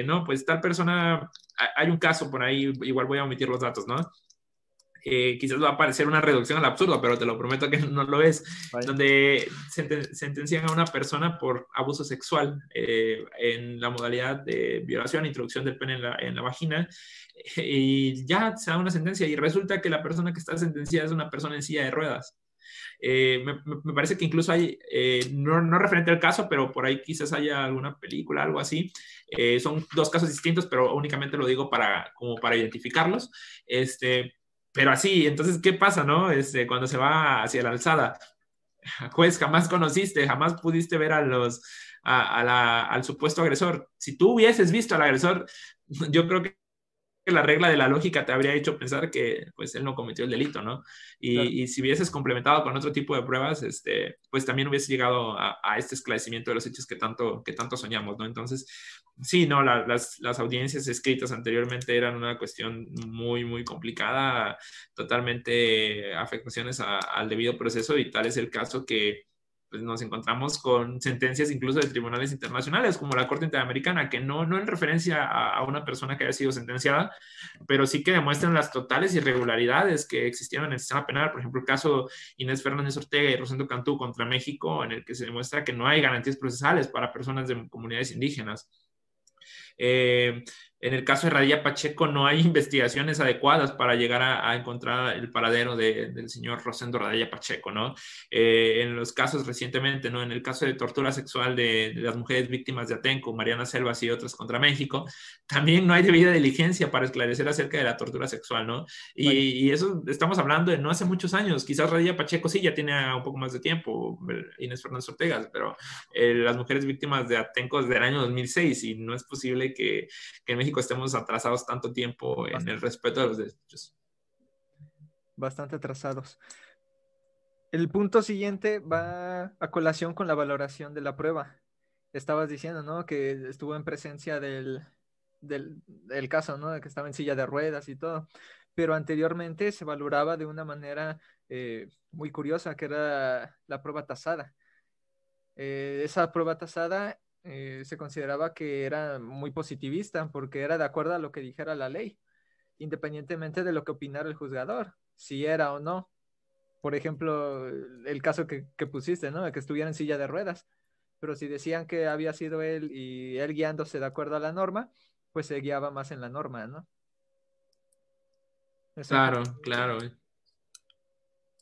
[SPEAKER 2] No, pues tal persona, hay un caso por ahí, igual voy a omitir los datos, ¿no? Quizás va a parecer una reducción al absurdo, pero te lo prometo que no lo es,
[SPEAKER 1] Vaya.
[SPEAKER 2] donde sentencian a una persona por abuso sexual en la modalidad de violación, introducción del pene en la vagina, y ya se da una sentencia y resulta que la persona que está sentenciada es una persona en silla de ruedas. Me parece que incluso hay, no referente al caso, pero por ahí quizás haya alguna película, algo así. Son dos casos distintos, pero únicamente lo digo como para identificarlos. Pero así, entonces, ¿qué pasa, no? Cuando se va hacia la alzada, juez, jamás conociste, jamás pudiste ver al supuesto agresor. Si tú hubieses visto al agresor, yo creo que la regla de la lógica te habría hecho pensar que pues él no cometió el delito, ¿no?
[SPEAKER 1] Claro.
[SPEAKER 2] Y si hubieses complementado con otro tipo de pruebas, pues también hubiese llegado a este esclarecimiento de los hechos que tanto soñamos, ¿no? Entonces, sí, no, las audiencias escritas anteriormente eran una cuestión muy, muy complicada, totalmente afectaciones al debido proceso y tal es el caso que pues nos encontramos con sentencias incluso de tribunales internacionales, como la Corte Interamericana, que no en referencia a una persona que haya sido sentenciada, pero sí que demuestran las totales irregularidades que existieron en el sistema penal. Por ejemplo, el caso Inés Fernández Ortega y Rosendo Cantú contra México, en el que se demuestra que no hay garantías procesales para personas de comunidades indígenas. Eh, en el caso de Radilla Pacheco no hay investigaciones adecuadas para llegar a encontrar el paradero del señor Rosendo Radilla Pacheco, ¿no? En los casos recientemente, ¿no? En el caso de tortura sexual de las mujeres víctimas de Atenco, Mariana Selvas y otras contra México, también no hay debida diligencia para esclarecer acerca de la tortura sexual, ¿no?
[SPEAKER 1] Vaya.
[SPEAKER 2] Y eso estamos hablando de no hace muchos años, quizás Radilla Pacheco sí ya tiene un poco más de tiempo, Inés Fernández Ortega, pero las mujeres víctimas de Atenco desde el año 2006 y no es posible que en México estemos atrasados tanto tiempo en el respeto de los derechos.
[SPEAKER 1] Bastante atrasados. El punto siguiente va a colación con la valoración de la prueba. Estabas diciendo, ¿no? Que estuvo en presencia del caso, ¿no? De que estaba en silla de ruedas y todo. Pero anteriormente se valoraba de una manera muy curiosa, que era la prueba tasada. Esa prueba tasada se consideraba que era muy positivista porque era de acuerdo a lo que dijera la ley, independientemente de lo que opinara el juzgador, si era o no. por ejemplo, el caso que pusiste, ¿no? De que estuviera en silla de ruedas. Pero si decían que había sido él y él guiándose de acuerdo a la norma, pues se guiaba más en la norma, ¿no? Eso
[SPEAKER 2] Claro, claro.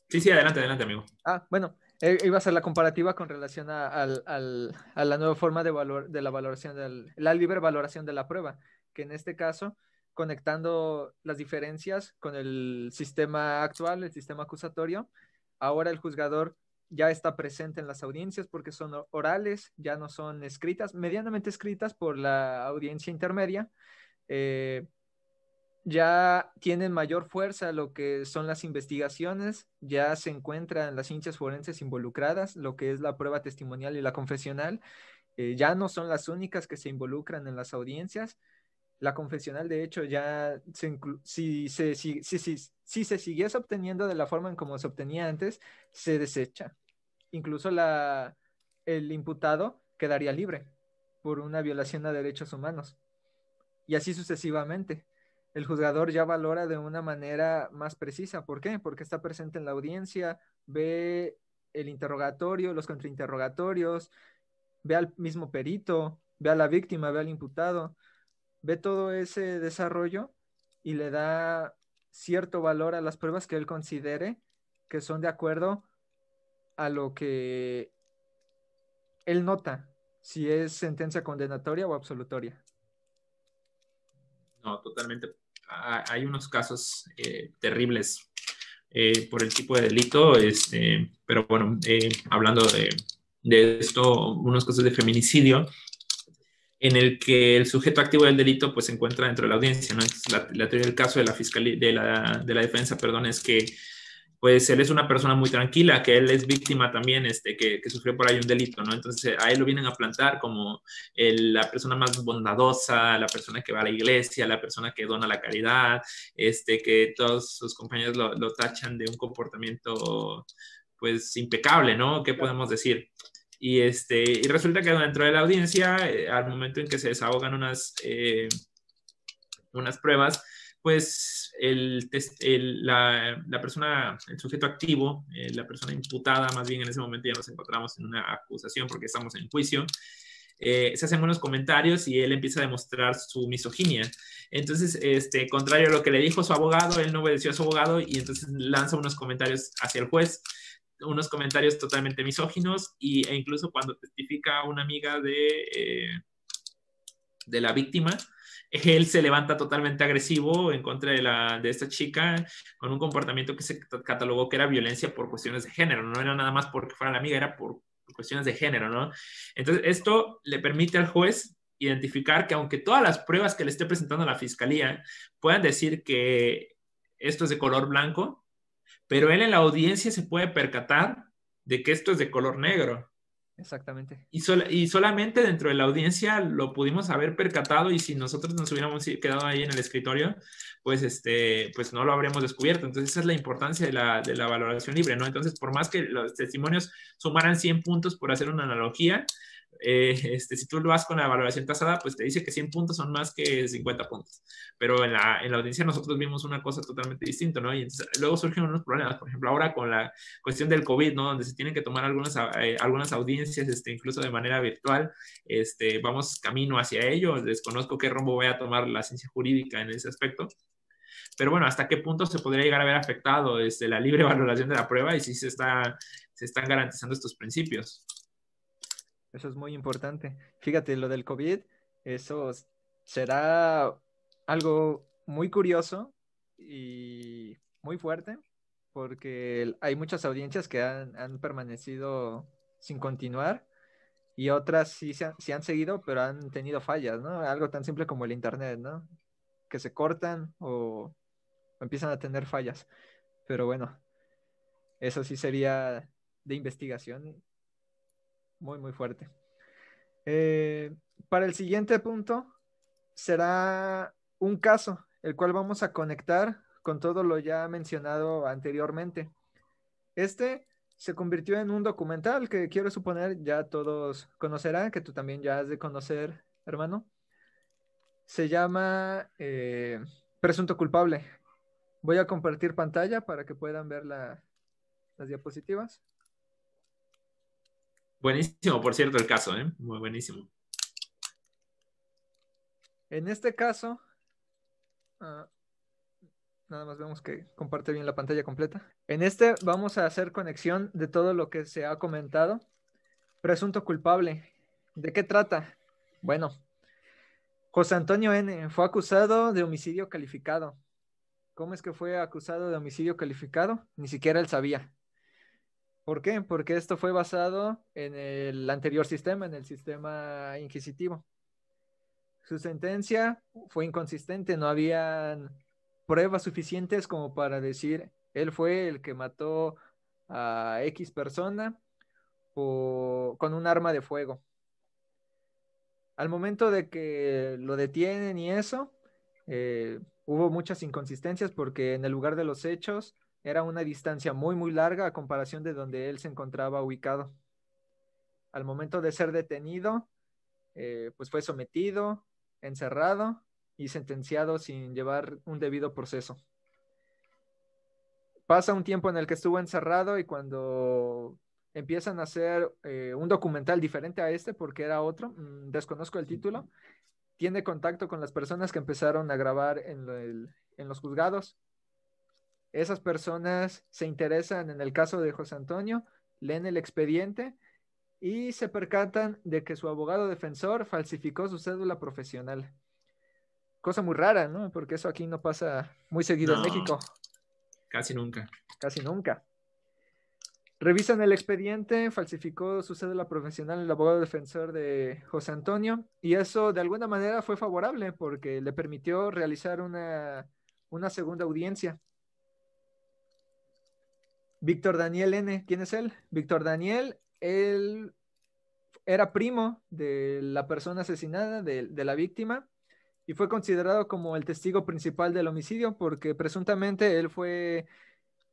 [SPEAKER 2] Sí, sí, adelante, adelante, amigo.
[SPEAKER 1] bueno, iba a ser la comparativa con relación a la nueva forma de la valoración la libre valoración de la prueba, que en este caso, conectando las diferencias con el sistema actual, el sistema acusatorio, ahora el juzgador ya está presente en las audiencias porque son orales, ya no son escritas, medianamente escritas por la audiencia intermedia. eh, ya tienen mayor fuerza lo que son las investigaciones, ya se encuentran las ciencias forenses involucradas, lo que es la prueba testimonial y la confesional, ya no son las únicas que se involucran en las audiencias. La confesional, de hecho, ya si se siguiese obteniendo de la forma en como se obtenía antes, se desecha. Incluso el imputado quedaría libre por una violación a derechos humanos y así sucesivamente. El juzgador ya valora de una manera más precisa. ¿Por qué? Porque está presente en la audiencia, ve el interrogatorio, los contrainterrogatorios, ve al mismo perito, ve a la víctima, ve al imputado, ve todo ese desarrollo y le da cierto valor a las pruebas que él considere que son de acuerdo a lo que él nota, si es sentencia condenatoria o absolutoria.
[SPEAKER 2] No, totalmente. Hay unos casos terribles por el tipo de delito, pero bueno, hablando de esto, unos casos de feminicidio en el que el sujeto activo del delito pues se encuentra dentro de la audiencia, ¿no? Entonces, la teoría del caso de la fiscalía, de la defensa, perdón, es que pues él es una persona muy tranquila, que él es víctima también, que sufrió por ahí un delito, ¿no? Entonces a él lo vienen a plantar como la persona más bondadosa, la persona que va a la iglesia, la persona que dona la caridad, que todos sus compañeros lo tachan de un comportamiento pues impecable, ¿no? ¿Qué podemos decir? Y resulta que dentro de la audiencia, al momento en que se desahogan unas pruebas, pues la persona, el sujeto activo, la persona imputada, más bien en ese momento ya nos encontramos en una acusación porque estamos en juicio, se hacen unos comentarios y él empieza a demostrar su misoginia. Entonces, contrario a lo que le dijo su abogado, él no obedeció a su abogado y entonces lanza unos comentarios hacia el juez, unos comentarios totalmente misóginos e incluso cuando testifica una amiga de la víctima, él se levanta totalmente agresivo en contra de esta chica con un comportamiento que se catalogó que era violencia por cuestiones de género, no era nada más porque fuera la amiga, era por cuestiones de género, ¿no? Entonces, esto le permite al juez identificar que aunque todas las pruebas que le esté presentando a la fiscalía puedan decir que esto es de color blanco, pero él en la audiencia se puede percatar de que esto es de color negro.
[SPEAKER 1] Exactamente.
[SPEAKER 2] Y solamente dentro de la audiencia lo pudimos haber percatado y si nosotros nos hubiéramos quedado ahí en el escritorio, pues no lo habríamos descubierto. Entonces esa es la importancia de la valoración libre, ¿no? Entonces, por más que los testimonios sumaran 100 puntos por hacer una analogía, si tú lo vas con la valoración tasada, pues te dice que 100 puntos son más que 50 puntos. Pero en la audiencia nosotros vimos una cosa totalmente distinta, ¿no? Y entonces, luego surgen unos problemas, por ejemplo, ahora con la cuestión del COVID, ¿no? Donde se tienen que tomar algunas audiencias, incluso de manera virtual, vamos camino hacia ello. Desconozco qué rumbo voy a tomar la ciencia jurídica en ese aspecto. Pero bueno, ¿hasta qué punto se podría llegar a ver afectado la libre valoración de la prueba y si se están garantizando estos principios?
[SPEAKER 1] Eso es muy importante. Fíjate, lo del COVID, eso será algo muy curioso y muy fuerte, porque hay muchas audiencias que han permanecido sin continuar y otras sí han seguido, pero han tenido fallas, ¿no? Algo tan simple como el Internet, ¿no? Que se cortan o empiezan a tener fallas. Pero bueno, eso sí sería de investigación muy, muy fuerte. Eh, para el siguiente punto será un caso, el cual vamos a conectar con todo lo ya mencionado anteriormente. Este se convirtió en un documental que quiero suponer ya todos conocerán, que tú también ya has de conocer, hermano. Se llama Presunto Culpable. Voy a compartir pantalla para que puedan ver las diapositivas.
[SPEAKER 2] Buenísimo, por cierto, el caso, ¿eh? Muy buenísimo.
[SPEAKER 1] En este caso, nada más vemos que comparte bien la pantalla completa. En este vamos a hacer conexión de todo lo que se ha comentado. Presunto culpable. ¿De qué trata? Bueno, José Antonio N. fue acusado de homicidio calificado. ¿Cómo es que fue acusado de homicidio calificado? Ni siquiera él sabía. ¿Por qué? Porque esto fue basado en el anterior sistema, en el sistema inquisitivo. Su sentencia fue inconsistente, no habían pruebas suficientes como para decir él fue el que mató a X persona con un arma de fuego. Al momento de que lo detienen y eso, hubo muchas inconsistencias porque en el lugar de los hechos era una distancia muy, muy larga a comparación de donde él se encontraba ubicado. Al momento de ser detenido, pues fue sometido, encerrado y sentenciado sin llevar un debido proceso. Pasa un tiempo en el que estuvo encerrado y cuando empiezan a hacer un documental diferente a este, porque era otro, desconozco el título, tiene contacto con las personas que empezaron a grabar en los juzgados. Esas personas se interesan en el caso de José Antonio, leen el expediente y se percatan de que su abogado defensor falsificó su cédula profesional. Cosa muy rara, ¿no? Porque eso aquí no pasa muy seguido en
[SPEAKER 2] No,
[SPEAKER 1] México,
[SPEAKER 2] casi nunca.
[SPEAKER 1] casi nunca. Revisan el expediente, falsificó su cédula profesional el abogado defensor de José Antonio y eso de alguna manera fue favorable porque le permitió realizar una segunda audiencia. Víctor Daniel N., ¿quién es él? Víctor Daniel, él era primo de la persona asesinada, de la víctima, y fue considerado como el testigo principal del homicidio porque presuntamente él fue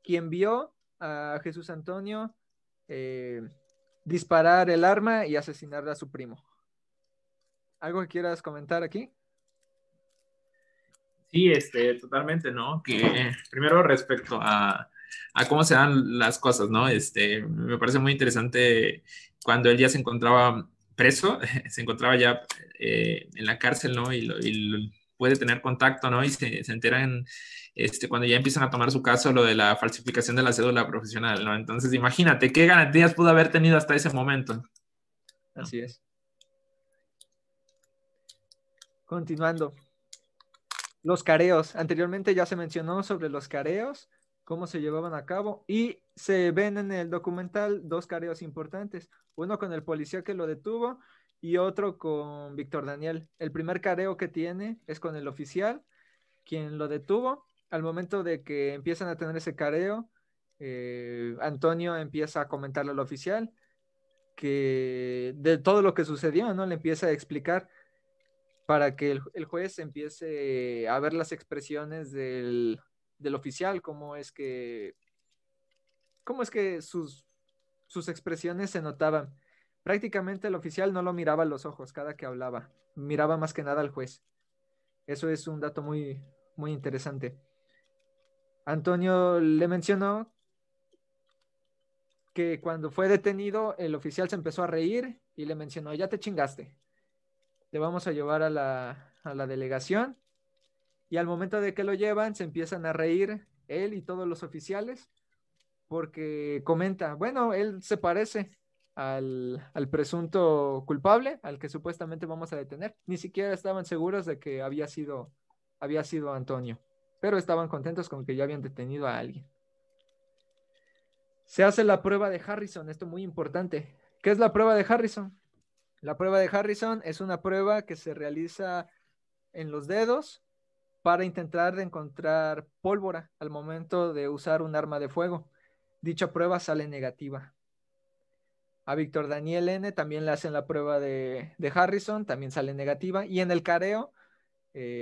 [SPEAKER 1] quien vio a Jesús Antonio eh, disparar el arma y asesinar a su primo. ¿Algo que quieras comentar aquí?
[SPEAKER 2] Sí, totalmente, ¿no? Que primero respecto a cómo se dan las cosas, ¿no? Me parece muy interesante cuando él ya se encontraba preso, se encontraba ya en la cárcel, ¿no? Puede tener contacto, ¿no? Y se enteran, cuando ya empiezan a tomar su caso, lo de la falsificación de la cédula profesional, ¿no? Entonces, imagínate, ¿qué garantías pudo haber tenido hasta ese momento? ¿No?
[SPEAKER 1] Así es. Continuando. Los careos. Anteriormente ya se mencionó sobre los careos, cómo se llevaban a cabo, y se ven en el documental dos careos importantes, uno con el policía que lo detuvo y otro con Víctor Daniel. El primer careo que tiene es con el oficial, quien lo detuvo. Al momento de que empiezan a tener ese careo, Antonio empieza a comentarle al oficial que de todo lo que sucedió, ¿no? Le empieza a explicar para que el juez empiece a ver las expresiones del oficial, cómo es que sus expresiones se notaban. Prácticamente el oficial no lo miraba a los ojos cada que hablaba, miraba más que nada al juez. Eso es un dato muy, muy interesante. Antonio le mencionó que cuando fue detenido, el oficial se empezó a reír y le mencionó, ya te chingaste, te vamos a llevar a la delegación. Y al momento de que lo llevan, se empiezan a reír él y todos los oficiales, porque comenta, bueno, él se parece al presunto culpable, al que supuestamente vamos a detener. Ni siquiera estaban seguros de que había sido Antonio, pero estaban contentos con que ya habían detenido a alguien. Se hace la prueba de Harrison, esto muy importante. ¿Qué es la prueba de Harrison? La prueba de Harrison es una prueba que se realiza en los dedos para intentar encontrar pólvora al momento de usar un arma de fuego. Dicha prueba sale negativa. A Víctor Daniel N. también le hacen la prueba de Harrison, también sale negativa. Y en el careo,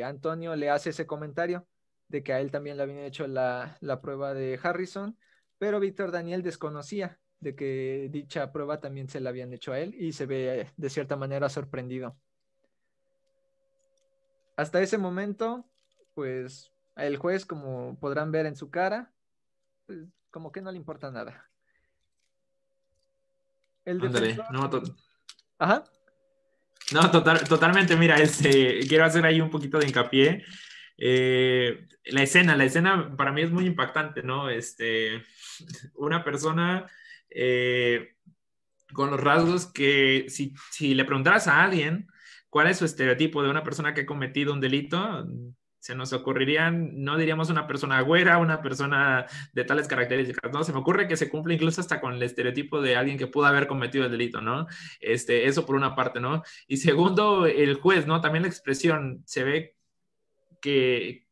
[SPEAKER 1] Antonio le hace ese comentario de que a él también le habían hecho la prueba de Harrison, pero Víctor Daniel desconocía de que dicha prueba también se la habían hecho a él y se ve de cierta manera sorprendido. Hasta ese momento, pues el juez, como podrán ver en su cara, pues, como que no le importa nada. El
[SPEAKER 2] Ándale,
[SPEAKER 1] defensor...
[SPEAKER 2] no,
[SPEAKER 1] Ajá.
[SPEAKER 2] no, totalmente, mira, quiero hacer ahí un poquito de hincapié. La escena para mí es muy impactante, ¿no? Una persona con los rasgos que si le preguntaras a alguien cuál es su estereotipo de una persona que ha cometido un delito, se nos ocurrirían, no diríamos una persona güera, una persona de tales características, ¿no? Se me ocurre que se cumple incluso hasta con el estereotipo de alguien que pudo haber cometido el delito, ¿no? Eso por una parte, ¿no? Y segundo, el juez, ¿no? También la expresión, se ve que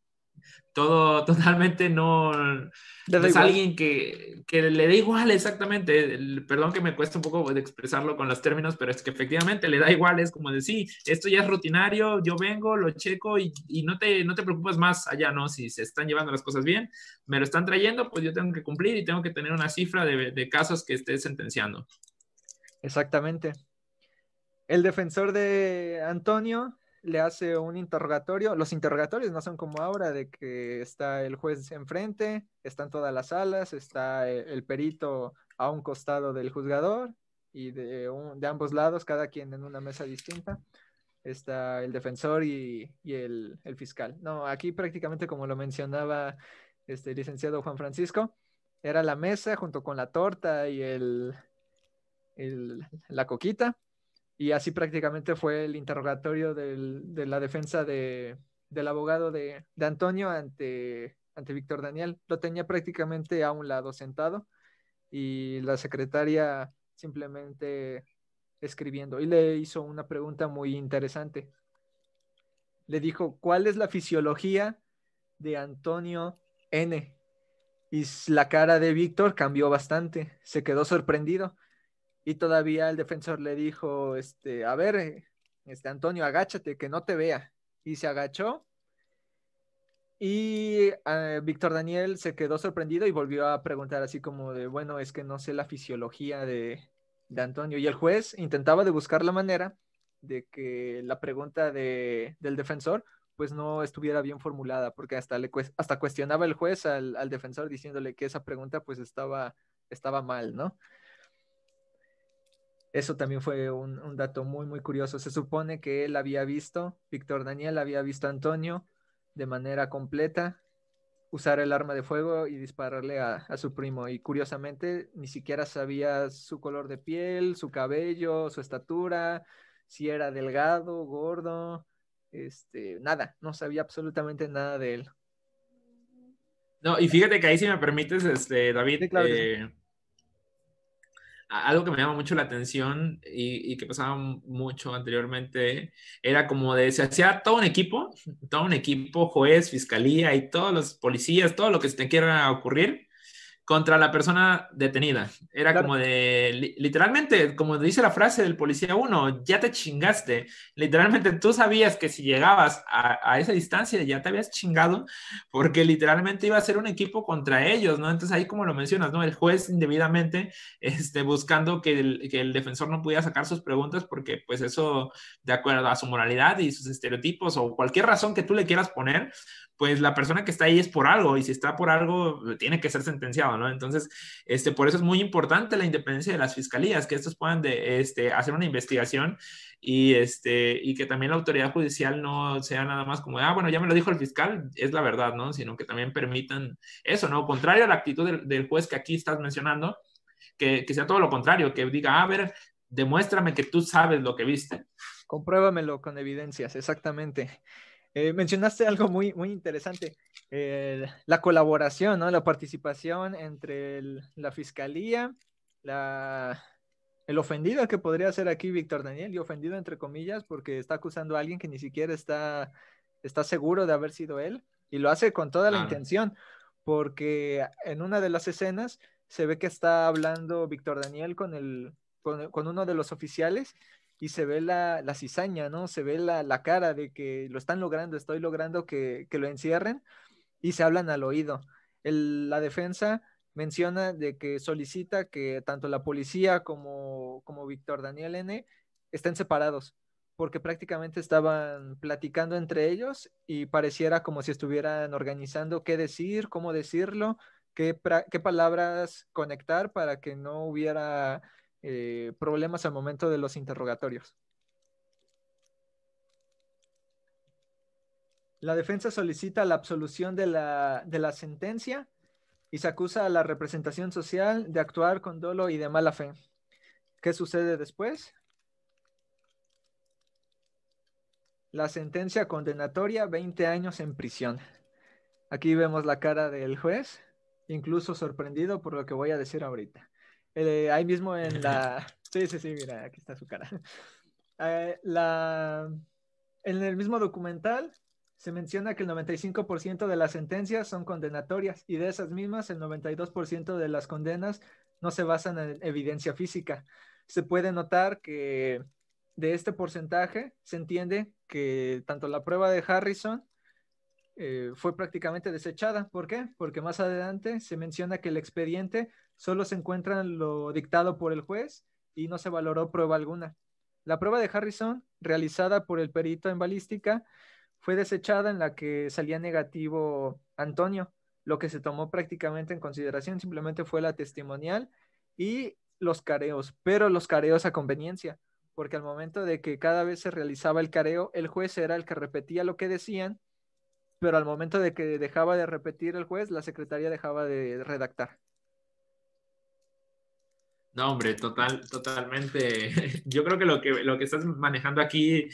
[SPEAKER 2] todo totalmente no
[SPEAKER 1] Le da
[SPEAKER 2] es
[SPEAKER 1] igual.
[SPEAKER 2] alguien que le da igual exactamente. Perdón que me cuesta un poco de expresarlo con los términos, pero es que efectivamente le da igual, es como decir, sí, esto ya es rutinario, yo vengo, lo checo y no te preocupes más allá, ¿no? Si se están llevando las cosas bien, me lo están trayendo, pues yo tengo que cumplir y tengo que tener una cifra de casos que esté sentenciando.
[SPEAKER 1] Exactamente. El defensor de Antonio le hace un interrogatorio. Los interrogatorios no son como ahora, de que está el juez enfrente, están todas las salas, está el perito a un costado del juzgador y de ambos lados, cada quien en una mesa distinta, está el defensor y el fiscal. No, aquí prácticamente como lo mencionaba este licenciado Juan Francisco, era la mesa junto con la torta y la coquita, y así prácticamente fue el interrogatorio de la defensa del abogado de Antonio ante Víctor Daniel. Lo tenía prácticamente a un lado sentado y la secretaria simplemente escribiendo. Y le hizo una pregunta muy interesante. Le dijo, ¿cuál es la fisiología de Antonio N? Y la cara de Víctor cambió bastante. Se quedó sorprendido. Y todavía el defensor le dijo, a ver, Antonio, agáchate, que no te vea. Y se agachó y Víctor Daniel se quedó sorprendido y volvió a preguntar así como de, bueno, es que no sé la fisiología de Antonio. Y el juez intentaba de buscar la manera de que la pregunta del defensor pues no estuviera bien formulada, porque hasta cuestionaba el juez al defensor diciéndole que esa pregunta pues estaba mal, ¿no? Eso también fue un dato muy, muy curioso. Se supone que él había visto, Víctor Daniel había visto a Antonio de manera completa usar el arma de fuego y dispararle a su primo. Y curiosamente, ni siquiera sabía su color de piel, su cabello, su estatura, si era delgado, gordo, nada, no sabía absolutamente nada de él.
[SPEAKER 2] No, y fíjate que ahí si me permites, David,
[SPEAKER 1] Sí, claro que sí.
[SPEAKER 2] Algo que me llama mucho la atención y que pasaba mucho anteriormente era como de se hacía todo un equipo, juez, fiscalía y todos los policías, todo lo que se te quiera ocurrir contra la persona detenida. Era
[SPEAKER 1] Claro,
[SPEAKER 2] como de, literalmente, como dice la frase del policía uno, ya te chingaste. Literalmente tú sabías que si llegabas a esa distancia ya te habías chingado, porque literalmente iba a ser un equipo contra ellos, ¿no? Entonces ahí como lo mencionas, ¿no? El juez indebidamente buscando que el defensor no pudiera sacar sus preguntas porque pues eso, de acuerdo a su moralidad y sus estereotipos o cualquier razón que tú le quieras poner, pues la persona que está ahí es por algo y si está por algo tiene que ser sentenciado, ¿no? Entonces, por eso es muy importante la independencia de las fiscalías, que estos puedan hacer una investigación y que también la autoridad judicial no sea nada más como, bueno, ya me lo dijo el fiscal, es la verdad, ¿no? Sino que también permitan eso, ¿no? Contrario a la actitud del juez que aquí estás mencionando, que sea todo lo contrario, que diga, a ver, demuéstrame que tú sabes lo que viste.
[SPEAKER 1] compruébamelo con evidencias, exactamente. Mencionaste algo muy, muy interesante, la colaboración, ¿no? La participación entre la fiscalía, la, el ofendido que podría ser aquí Víctor Daniel, y ofendido entre comillas, porque está acusando a alguien que ni siquiera está seguro de haber sido él, y lo hace con toda la
[SPEAKER 2] Claro.
[SPEAKER 1] intención, porque en una de las escenas se ve que está hablando Víctor Daniel con uno de los oficiales y se ve la cizaña, ¿no? Se ve la cara de que lo están logrando, estoy logrando que lo encierren y se hablan al oído. La defensa menciona de que solicita que tanto la policía como Víctor Daniel N. estén separados, porque prácticamente estaban platicando entre ellos y pareciera como si estuvieran organizando qué decir, cómo decirlo, qué palabras conectar para que no hubiera problemas al momento de los interrogatorios. La defensa solicita la absolución de la sentencia y se acusa a la representación social de actuar con dolo y de mala fe. ¿Qué sucede después? La sentencia condenatoria, 20 años en prisión. Aquí vemos la cara del juez, incluso sorprendido por lo que voy a decir ahorita. Ahí mismo en la... Sí, sí, sí, mira, aquí está su cara. En el mismo documental se menciona que el 95% de las sentencias son condenatorias y de esas mismas el 92% de las condenas no se basan en evidencia física. Se puede notar que de este porcentaje se entiende que tanto la prueba de Harrison fue prácticamente desechada. ¿Por qué? Porque más adelante se menciona que el expediente solo se encuentra en lo dictado por el juez y no se valoró prueba alguna. La prueba de Harrison, realizada por el perito en balística, fue desechada en la que salía negativo Antonio. Lo que se tomó prácticamente en consideración simplemente fue la testimonial y los careos, pero los careos a conveniencia, porque al momento de que cada vez se realizaba el careo, el juez era el que repetía lo que decían, pero al momento de que dejaba de repetir el juez, la secretaría dejaba de redactar.
[SPEAKER 2] No, hombre, totalmente. Yo creo que lo que estás manejando aquí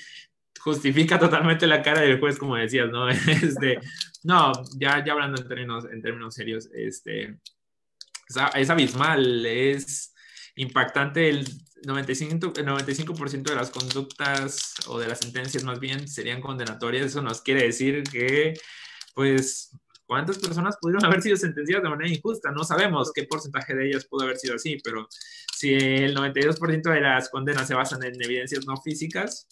[SPEAKER 2] justifica totalmente la cara del juez, como decías, ¿no? No, ya hablando en términos serios, es abismal, es impactante. El 95% de las conductas o de las sentencias más bien serían condenatorias. Eso nos quiere decir que, pues, ¿cuántas personas pudieron haber sido sentenciadas de manera injusta? No sabemos qué porcentaje de ellas pudo haber sido así, pero si el 92% de las condenas se basan en evidencias no físicas,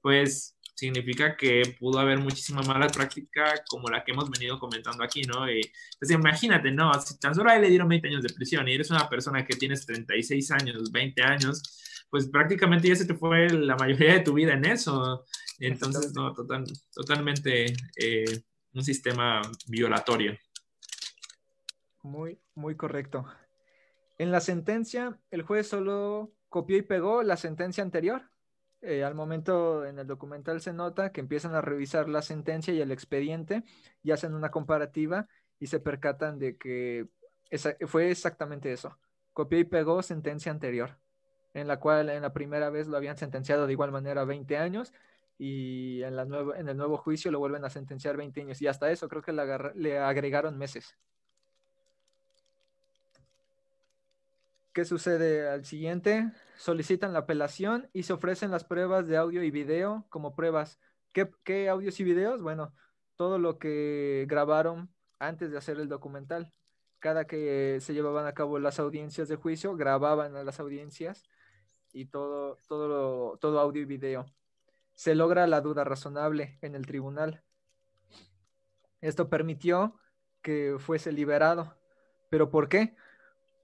[SPEAKER 2] pues significa que pudo haber muchísima mala práctica como la que hemos venido comentando aquí, ¿no? Y, pues imagínate, ¿no? Si tan solo a él le dieron 20 años de prisión y eres una persona que tienes 36 años, 20 años, pues prácticamente ya se te fue la mayoría de tu vida en eso. Entonces, no, totalmente un sistema violatorio.
[SPEAKER 1] Muy, muy correcto. En la sentencia, el juez solo copió y pegó la sentencia anterior. Al momento en el documental se nota que empiezan a revisar la sentencia y el expediente y hacen una comparativa y se percatan de que fue exactamente eso. Copió y pegó sentencia anterior, en la cual en la primera vez lo habían sentenciado de igual manera a 20 años y en el nuevo juicio lo vuelven a sentenciar 20 años y hasta eso creo que le agregaron meses. ¿Qué sucede al siguiente? Solicitan la apelación y se ofrecen las pruebas de audio y video como pruebas. ¿Qué audios y videos? Bueno, todo lo que grabaron antes de hacer el documental. Cada que se llevaban a cabo las audiencias de juicio, grababan a las audiencias y todo audio y video. Se logra la duda razonable en el tribunal. Esto permitió que fuese liberado. ¿Pero por qué?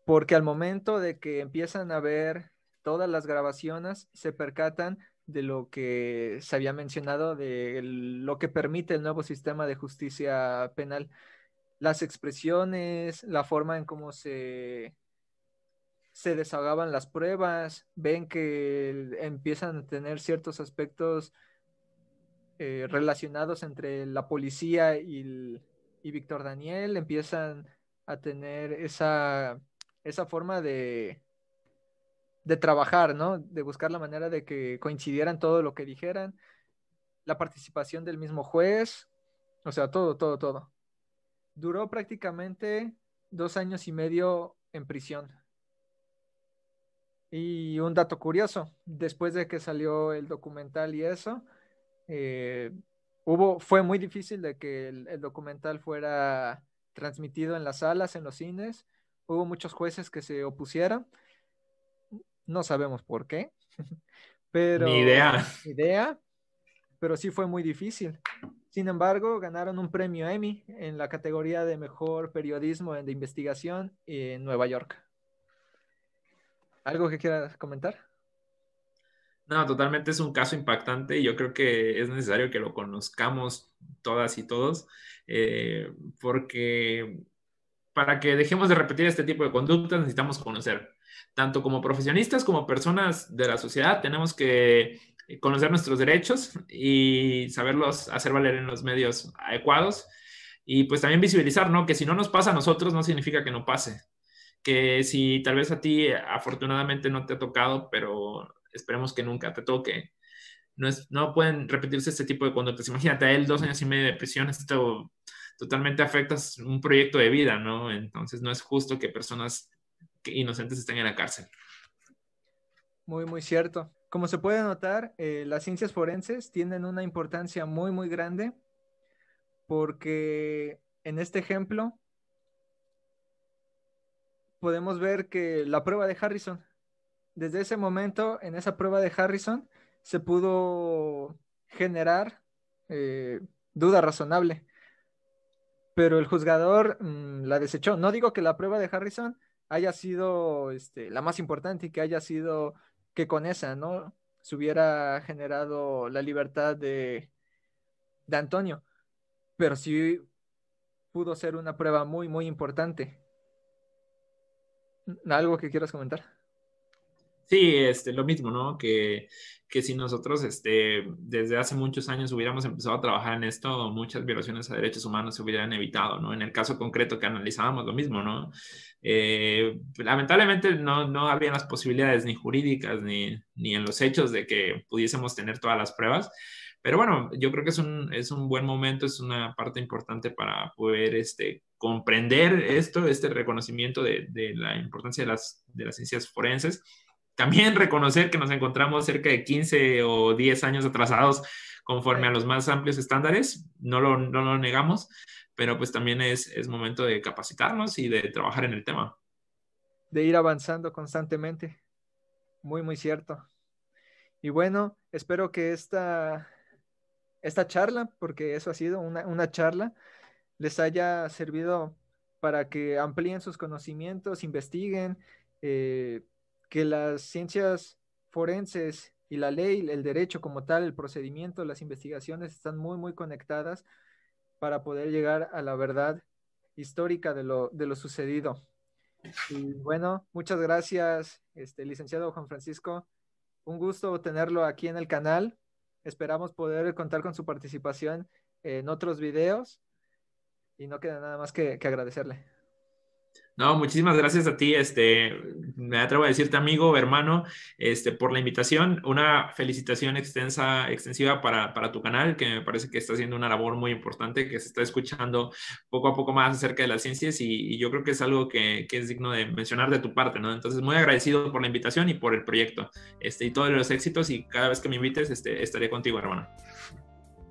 [SPEAKER 1] Porque al momento de que empiezan a ver todas las grabaciones, se percatan de lo que se había mencionado, de lo que permite el nuevo sistema de justicia penal. Las expresiones, la forma en cómo se desahogaban las pruebas, ven que empiezan a tener ciertos aspectos relacionados entre la policía y Víctor Daniel, empiezan a tener esa forma de trabajar, ¿no? De buscar la manera de que coincidieran todo lo que dijeran, la participación del mismo juez, o sea, todo, todo, todo. Duró prácticamente 2 años y medio en prisión. Y un dato curioso, después de que salió el documental y eso, eh, fue muy difícil de que el documental fuera transmitido en las salas, en los cines. Hubo muchos jueces que se opusieron. No sabemos por qué,
[SPEAKER 2] Ni
[SPEAKER 1] pero
[SPEAKER 2] idea.
[SPEAKER 1] idea, pero sí fue muy difícil. Sin embargo, ganaron un premio Emmy en la categoría de mejor periodismo de investigación en Nueva York. ¿Algo que quieras comentar?
[SPEAKER 2] No, totalmente es un caso impactante y yo creo que es necesario que lo conozcamos todas y todos, porque para que dejemos de repetir este tipo de conductas necesitamos conocer. Tanto como profesionistas como personas de la sociedad tenemos que conocer nuestros derechos y saberlos hacer valer en los medios adecuados. Y pues también visibilizar, ¿no? Que si no nos pasa a nosotros no significa que no pase. Que si tal vez a ti afortunadamente no te ha tocado, pero esperemos que nunca te toque, no pueden repetirse este tipo de conductas. Imagínate a él 2 años y medio de prisión, esto totalmente afecta un proyecto de vida, ¿no? Entonces no es justo que personas inocentes estén en la cárcel.
[SPEAKER 1] Muy, muy cierto. Como se puede notar, las ciencias forenses tienen una importancia muy, muy grande porque en este ejemplo podemos ver que la prueba de Harrison, desde ese momento, en esa prueba de Harrison, se pudo generar eh, duda razonable, pero el juzgador la desechó. No digo que la prueba de Harrison haya sido la más importante y que haya sido que con esa, ¿no? Se hubiera generado la libertad de Antonio, pero sí pudo ser una prueba muy, muy importante. ¿Algo que quieras comentar?
[SPEAKER 2] Sí, lo mismo, ¿no? Que si nosotros desde hace muchos años hubiéramos empezado a trabajar en esto, muchas violaciones a derechos humanos se hubieran evitado, ¿no? En el caso concreto que analizábamos, lo mismo, ¿no? Lamentablemente no había las posibilidades ni jurídicas ni en los hechos de que pudiésemos tener todas las pruebas. Pero bueno, yo creo que es un buen momento, es una parte importante para poder comprender esto, este reconocimiento de la importancia de las ciencias forenses. También reconocer que nos encontramos cerca de 15 o 10 años atrasados conforme a los más amplios estándares, no lo negamos, pero pues también es momento de capacitarnos y de trabajar en el tema.
[SPEAKER 1] De ir avanzando constantemente. Muy, muy cierto. Y bueno, espero que esta charla, porque eso ha sido una charla, les haya servido para que amplíen sus conocimientos, investiguen, eh, que las ciencias forenses y la ley, el derecho como tal, el procedimiento, las investigaciones están muy, muy conectadas para poder llegar a la verdad histórica de lo sucedido. Y bueno, muchas gracias, licenciado Juan Francisco. Un gusto tenerlo aquí en el canal. Esperamos poder contar con su participación en otros videos y no queda nada más que agradecerle.
[SPEAKER 2] No, muchísimas gracias a ti, me atrevo a decirte amigo, hermano, por la invitación. Una felicitación extensiva para tu canal, que me parece que está haciendo una labor muy importante, que se está escuchando poco a poco más acerca de las ciencias y yo creo que es algo que es digno de mencionar de tu parte, ¿no? Entonces, muy agradecido por la invitación y por el proyecto, y todos los éxitos y cada vez que me invites, estaré contigo, hermano.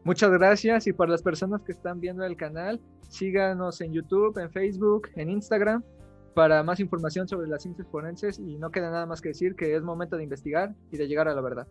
[SPEAKER 1] Muchas gracias y para las personas que están viendo el canal, síganos en YouTube, en Facebook, en Instagram para más información sobre las ciencias forenses y no queda nada más que decir que es momento de investigar y de llegar a la verdad.